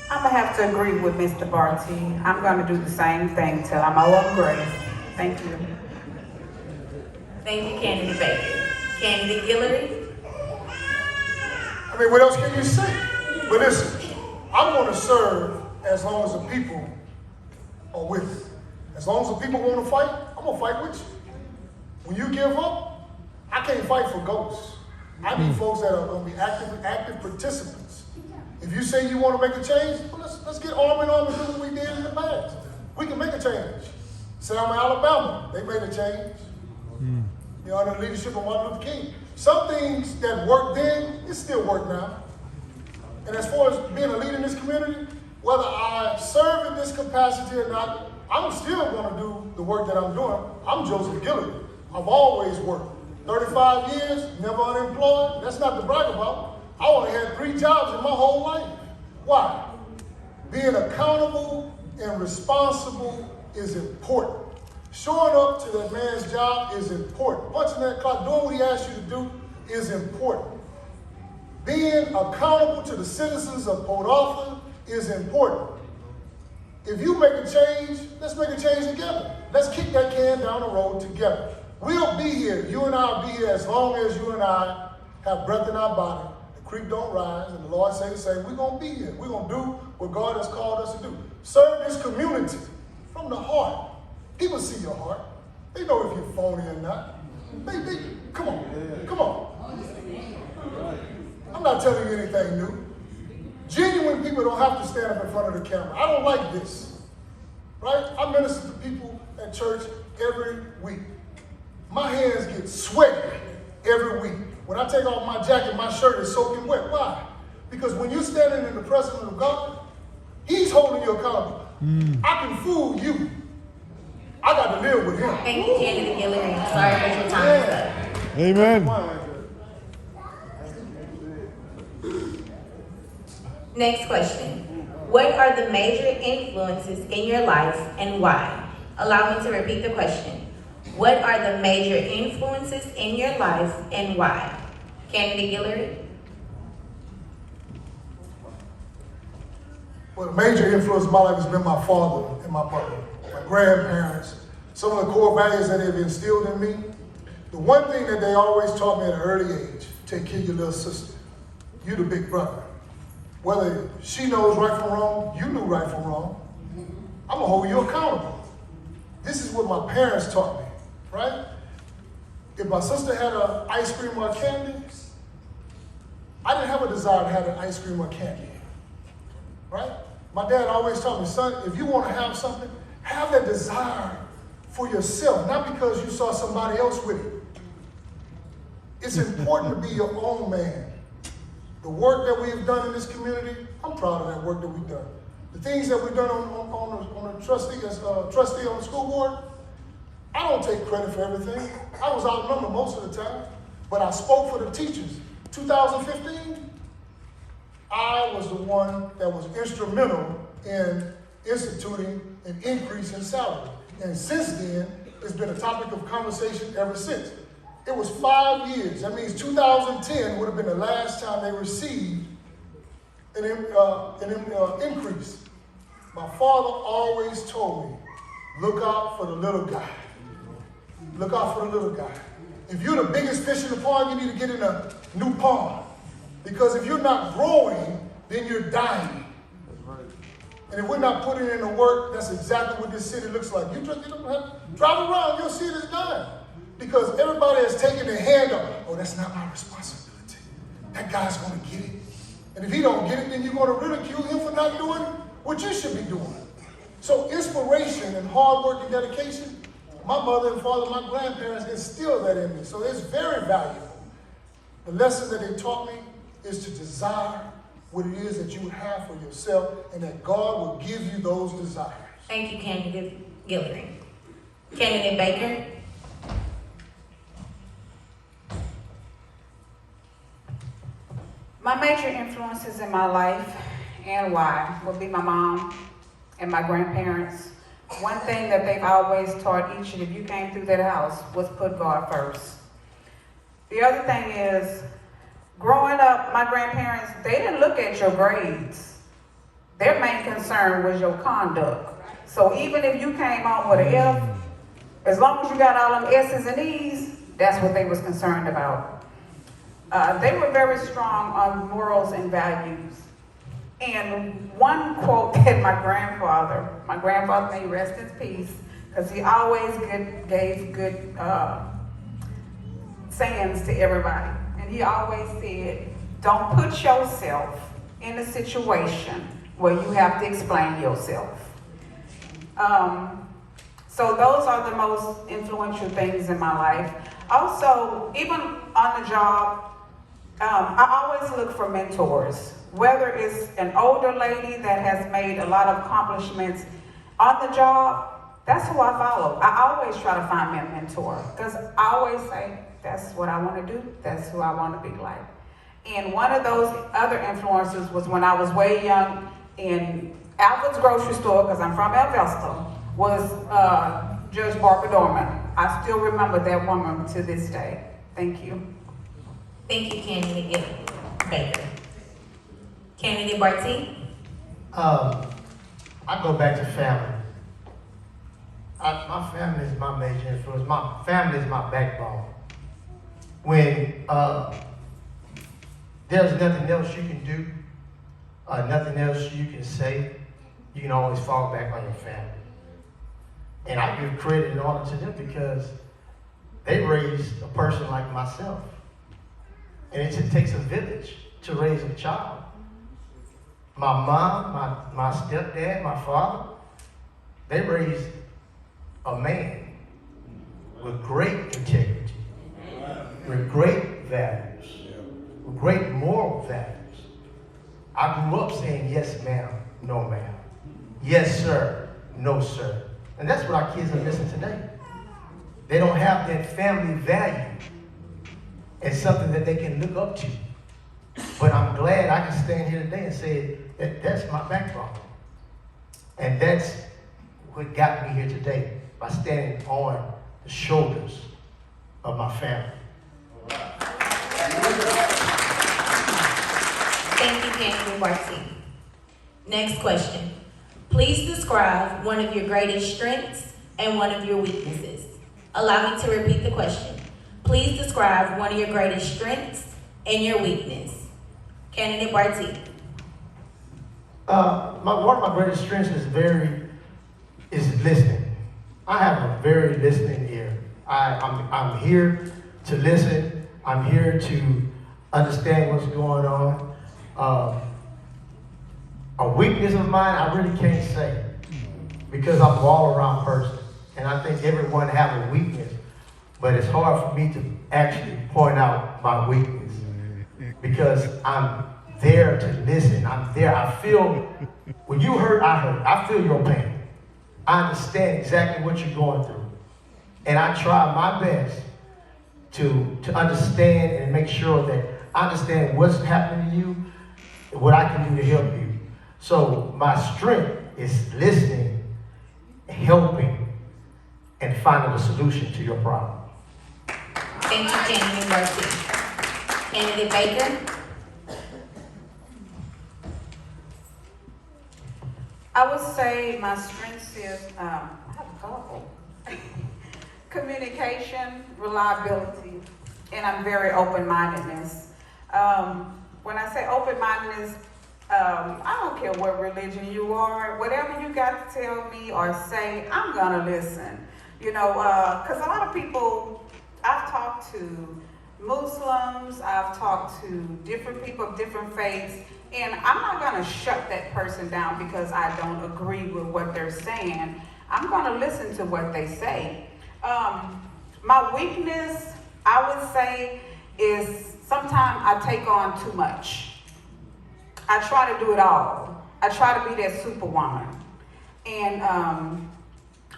I'm gonna have to agree with Mr. Barty. I'm gonna do the same thing till I'm old and gray. Thank you. Thank you, Candidate Baker. Candidate Guillory? I mean, what else can you say? But listen, I'm going to serve as long as the people are with me. As long as the people want to fight, I'm going to fight with you. When you give up, I can't fight for ghosts. I need folks that are going to be active participants. If you say you want to make a change, well, let's get arm in arm and do what we did in the past. We can make a change. Selma, Alabama, they made a change. You know, under the leadership of Martin Luther King. Some things that worked then, it still work now. And as far as being a leader in this community, whether I serve in this capacity or not, I'm still going to do the work that I'm doing. I'm Joseph Guillory. I've always worked. 35 years, never unemployed. That's not to brag about. I only had 3 jobs in my whole life. Why? Being accountable and responsible is important. Showing up to that man's job is important. Punching that clock, doing what he asks you to do is important. Being accountable to the citizens of Port Arthur is important. If you make a change, let's make a change together. Let's kick that can down the road together. We'll be here. You and I will be here as long as you and I have breath in our body. The creek don't rise, and the Lord say the same. We're going to be here. We're going to do what God has called us to do. Serve this community from the heart. People see your heart. They know if you're phony or not. They come on, come on. I'm not telling you anything new. Genuine people don't have to stand up in front of the camera. I don't like this, right? I minister to people at church every week. My hands get sweaty every week. When I take off my jacket, my shirt is soaking wet. Why? Because when you're standing in the presence of God, He's holding you accountable. I can fool you. I got to live with Him. Thank you, Candidate Guillory. Sorry for your time is up. Amen. Next question. What are the major influences in your life and why? Allow me to repeat the question. What are the major influences in your life and why? Candidate Guillory? Well, the major influence in my life has been my father and my mother, my grandparents, some of the core values that they've instilled in me. The one thing that they always taught me at an early age, take care of your little sister. You the big brother. Whether she knows right from wrong, you knew right from wrong, I'm gonna hold you accountable. This is what my parents taught me, right? If my sister had an ice cream or candy, I didn't have a desire to have an ice cream or candy, right? My dad always taught me, son, if you want to have something, have that desire for yourself, not because you saw somebody else with it. It's important to be your own man. The work that we have done in this community, I'm proud of that work that we've done. The things that we've done on the trustee, as trustee on the school board, I don't take credit for everything. I was outnumbered most of the time, but I spoke for the teachers. 2015, I was the one that was instrumental in instituting an increase in salary. And since then, it's been a topic of conversation ever since. It was 5 years. That means 2010 would have been the last time they received an increase. My father always told me, look out for the little guy. Look out for the little guy. If you're the biggest fish in the pond, you need to get in a new pond. Because if you're not growing, then you're dying. Right. And if we're not putting in the work, that's exactly what this city looks like. You don't have, drive around, you'll see it is done. Because everybody has taken their hand up. Oh, that's not my responsibility. That guy's gonna get it. And if he don't get it, then you're gonna ridicule him for not doing what you should be doing. So inspiration and hard work and dedication, my mother and father, my grandparents instilled that in me. So it's very valuable. The lesson that they taught me is to desire what it is that you have for yourself, and that God will give you those desires. Thank you, Candidate Guillory. Candidate Baker. My major influences in my life and why would be my mom and my grandparents. One thing that they've always taught each and if you came through that house was put God first. The other thing is, growing up, my grandparents, they didn't look at your grades. Their main concern was your conduct. So even if you came out with an F, as long as you got all them S's and E's, that's what they was concerned about. They were very strong on morals and values. And one quote that my grandfather, may rest in peace, because he always gave good sayings to everybody. And he always said, don't put yourself in a situation where you have to explain yourself. So those are the most influential things in my life. Also, even on the job, I always look for mentors, whether it's an older lady that has made a lot of accomplishments on the job. That's who I follow. I always try to find me a mentor, because I always say, that's what I want to do. That's who I want to be like. And one of those other influences was when I was way young in Alfred's grocery store, because I'm from Alvesta, was Judge Barbara Dorman. I still remember that woman to this day. Thank you. Thank you, Candidate Baker. Candidate Barty. I go back to family. My family is my major influence. My family is my backbone. When there's nothing else you can do, nothing else you can say, you can always fall back on your family. And I give credit and honor to them because they raised a person like myself. And it just takes a village to raise a child. My mom, my stepdad, my father, they raised a man with great integrity, with great values, with great moral values. I grew up saying yes ma'am, no ma'am, yes sir, no sir. And that's what our kids are missing today. They don't have that family value and something that they can look up to. But I'm glad I can stand here today and say that that's my backbone. And that's what got me here today, by standing on the shoulders of my family. Thank you, Candidate Barty. Next question. Please describe one of your greatest strengths and one of your weaknesses. Allow me to repeat the question. Please describe one of your greatest strengths and your weakness. Candidate Barty. One of my greatest strengths is listening. I have a very listening ear. I'm here to listen. I'm here to understand what's going on. A weakness of mine, I really can't say, because I'm an all-around person, and I think everyone has a weakness, but it's hard for me to actually point out my weakness, because I'm there to listen. I'm there. I feel, when you hurt, I hurt. I feel your pain. I understand exactly what you're going through, and I try my best to understand and make sure that I understand what's happening to you and what I can do to help you. So my strength is listening, helping, and finding a solution to your problem. Thank you, Candidate Barty. Candidate Baker. I would say my strengths is, I have a couple. Communication, reliability, and I'm very open-mindedness. When I say open-mindedness, I don't care what religion you are, whatever you got to tell me or say, I'm gonna listen. You know, because a lot of people, I've talked to Muslims, I've talked to different people of different faiths, and I'm not gonna shut that person down because I don't agree with what they're saying. I'm gonna listen to what they say. My weakness, I would say, is sometimes I take on too much. I try to do it all. I try to be that superwoman. And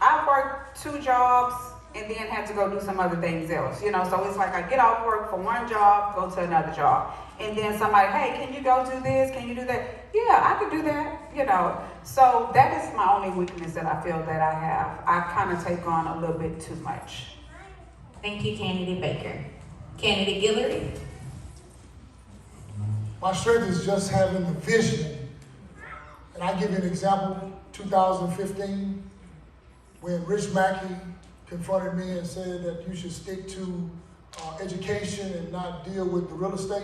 I worked 2 jobs and then had to go do some other things else, you know. So it's like I get off work from one job, go to another job. And then somebody, hey, can you go do this? Can you do that? Yeah, I could do that, you know. So that is my only weakness that I feel that I have. I kind of take on a little bit too much. Thank you, Candidate Baker. Candidate Guillory? My strength is just having the vision. And I give you an example, 2015, when Rich Mackey confronted me and said that you should stick to education and not deal with the real estate.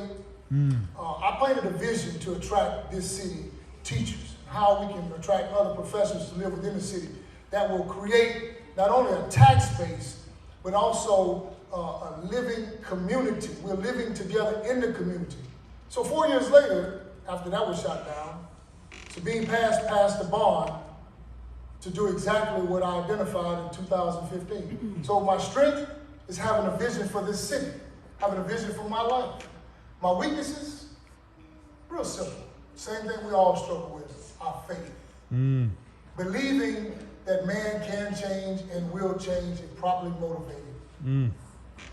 I planted a vision to attract this city teachers, how we can attract other professors to live within the city that will create not only a tax base, but also a living community. We're living together in the community. So 4 years later, after that was shot down, Sabine passed the bond to do exactly what I identified in 2015. So my strength is having a vision for this city, having a vision for my life. My weaknesses, real simple. Same thing we all struggle with, our faith. Believing that man can change and will change and properly motivated.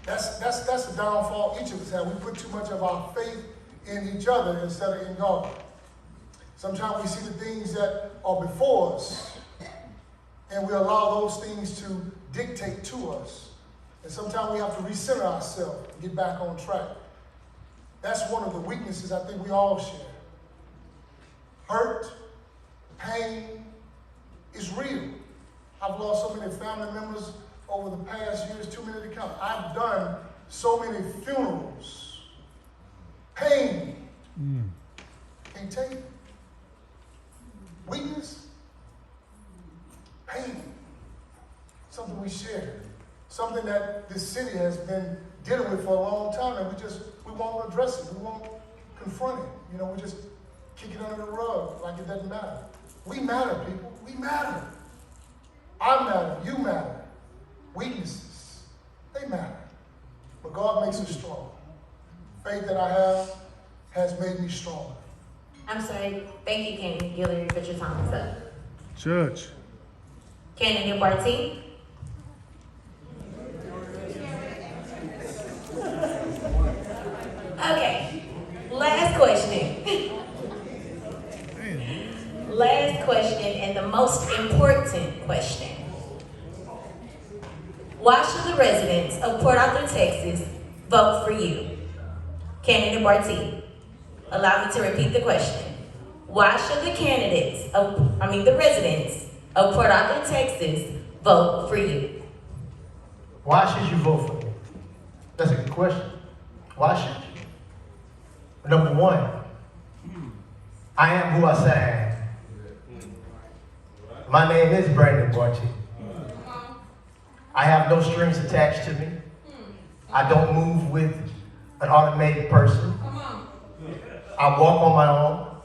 That's the downfall each of us have. We put too much of our faith in each other instead of in God. Sometimes we see the things that are before us and we allow those things to dictate to us. And sometimes we have to recenter ourselves and get back on track. That's one of the weaknesses I think we all share. Hurt, pain is real. I've lost so many family members over the past years, too many to count. I've done so many funerals. Pain. Can't tell you. Weakness. Pain. Something we share. Something that this city has been dealing with for a long time, and we won't address it. We won't confront it. You know, we just kick it under the rug like it doesn't matter. We matter, people. We matter. I matter. You matter. Weaknesses, they matter. But God makes us strong. Faith that I have has made me stronger. I'm sorry. Thank you, Candidate Guillory, but your time is up. Judge. Candidate Barty? Okay, last question. Last question and the most important question. Why should the residents of Port Arthur, Texas vote for you? Candidate Barty, allow me to repeat the question. Why should the residents of Port Arthur, Texas vote for you? Why should you vote for me? That's a good question. Why should you? Number one, I am who I say I am. My name is Brandon Barty. I have no strings attached to me. I don't move with an automated person. I walk on my own.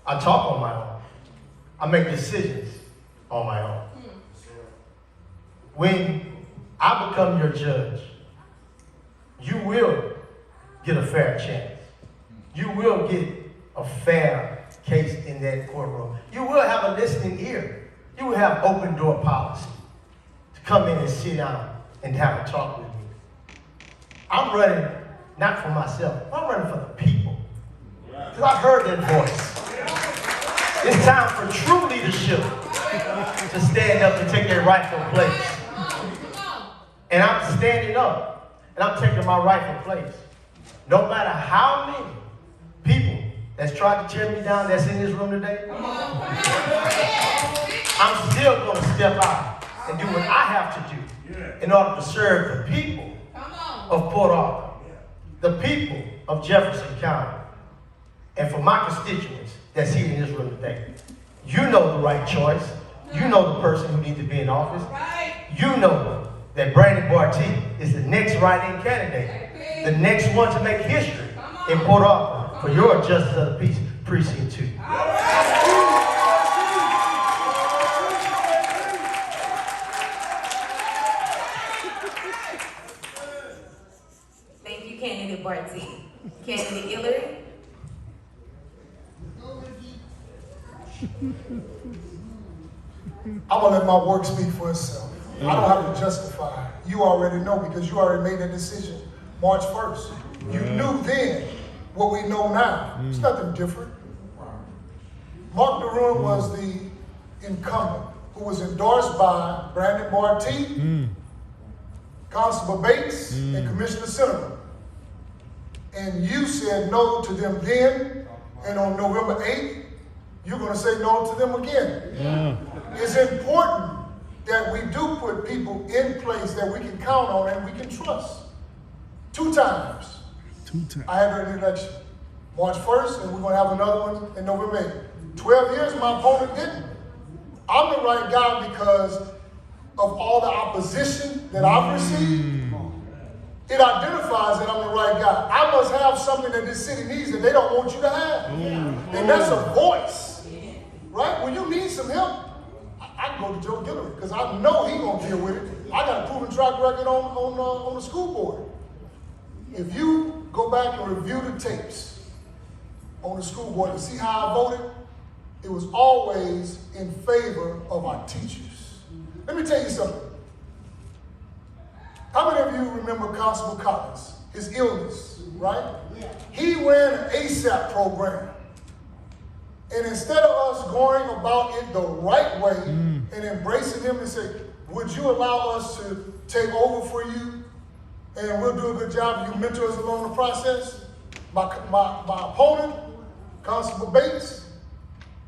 I talk on my own. I make decisions on my own. When I become your judge, you will get a fair chance. You will get a fair case in that courtroom. You will have a listening ear. You will have open door policy to come in and sit down and have a talk with me. I'm running not for myself, I'm running for the people. Because I've heard that voice. It's time for true leadership to stand up and take their rightful place. And I'm standing up and I'm taking my rightful place. No matter how many people that's tried to tear me down that's in this room today, I'm still going to step out and do what I have to do in order to serve the people of Port Arthur, the people of Jefferson County. And for my constituents that's here in this room today, you know the right choice. You know the person who needs to be in office. You know that Brandon Barty is the next write-in candidate, the next one to make history in Port Arthur for your Justice of the Peace Precinct 2. Thank you, Candidate Barty. Candidate Hillary? I'm gonna let my work speak for itself. I don't have to justify. You already know because you already made that decision March 1st. You knew then what we know now. It's nothing different. Mark DeRuin was the incumbent who was endorsed by Brandon Barty, Constable Bates, and Commissioner Cinnamon. And you said no to them then, and on November 8th, you're gonna say no to them again. It's important that we do put people in place that we can count on and we can trust. 2 times. I had an election, March 1st, and we're gonna have another one in November 8th. 12 years, my opponent didn't. I'm the right guy because of all the opposition that I've received. It identifies that I'm the right guy. I must have something that this city needs that they don't want you to have. And that's a voice, right? When you need some help, I can go to Joe Guillory because I know he's gonna deal with it. I got a proven track record on the school board. If you go back and review the tapes on the school board to see how I voted, it was always in favor of our teachers. Let me tell you something. How many of you remember Constable Collins, his illness, right? He ran an ASAP program. And instead of us going about it the right way and embracing him and say, would you allow us to take over for you and we'll do a good job and you mentor us along the process? My opponent, Constable Bates,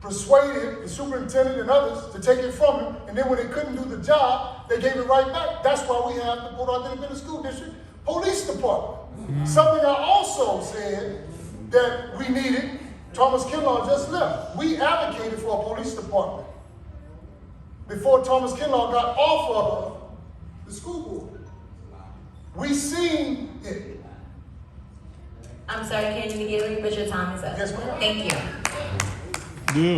persuaded the superintendent and others to take it from him, and then when they couldn't do the job, they gave it right back. That's why we have the Port Arthur Independent School District Police Department. Something I also said that we needed. Thomas Kinlaw just left. We advocated for a police department before Thomas Kinlaw got off of the school board. We seen it. I'm sorry, Candidate Hillary, but your time is up. Yes, ma'am. Thank you.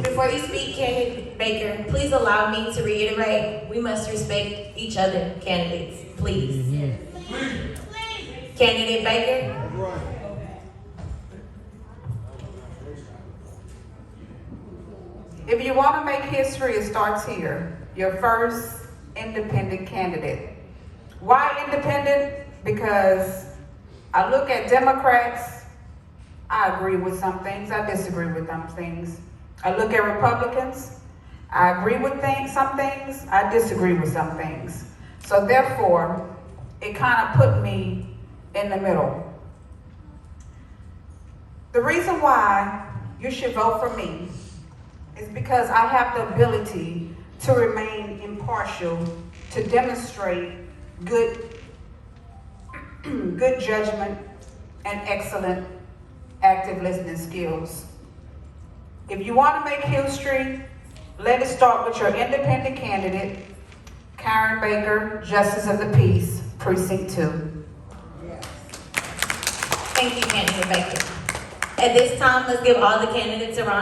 Before you speak, Candidate Baker, please allow me to reiterate, we must respect each other, candidates, please. Candidate Baker? If you want to make history, it starts here. Your first independent candidate. Why independent? Because I look at Democrats, I agree with some things, I disagree with some things. I look at Republicans, I agree with some things, I disagree with some things. So therefore, it kind of put me in the middle. The reason why you should vote for me is because I have the ability to remain impartial, to demonstrate good judgment and excellent active listening skills. If you want to make history, let it start with your independent candidate, Karen Baker, Justice of the Peace, Precinct 2. Thank you, Candidate Baker. At this time, let's give all the candidates a round of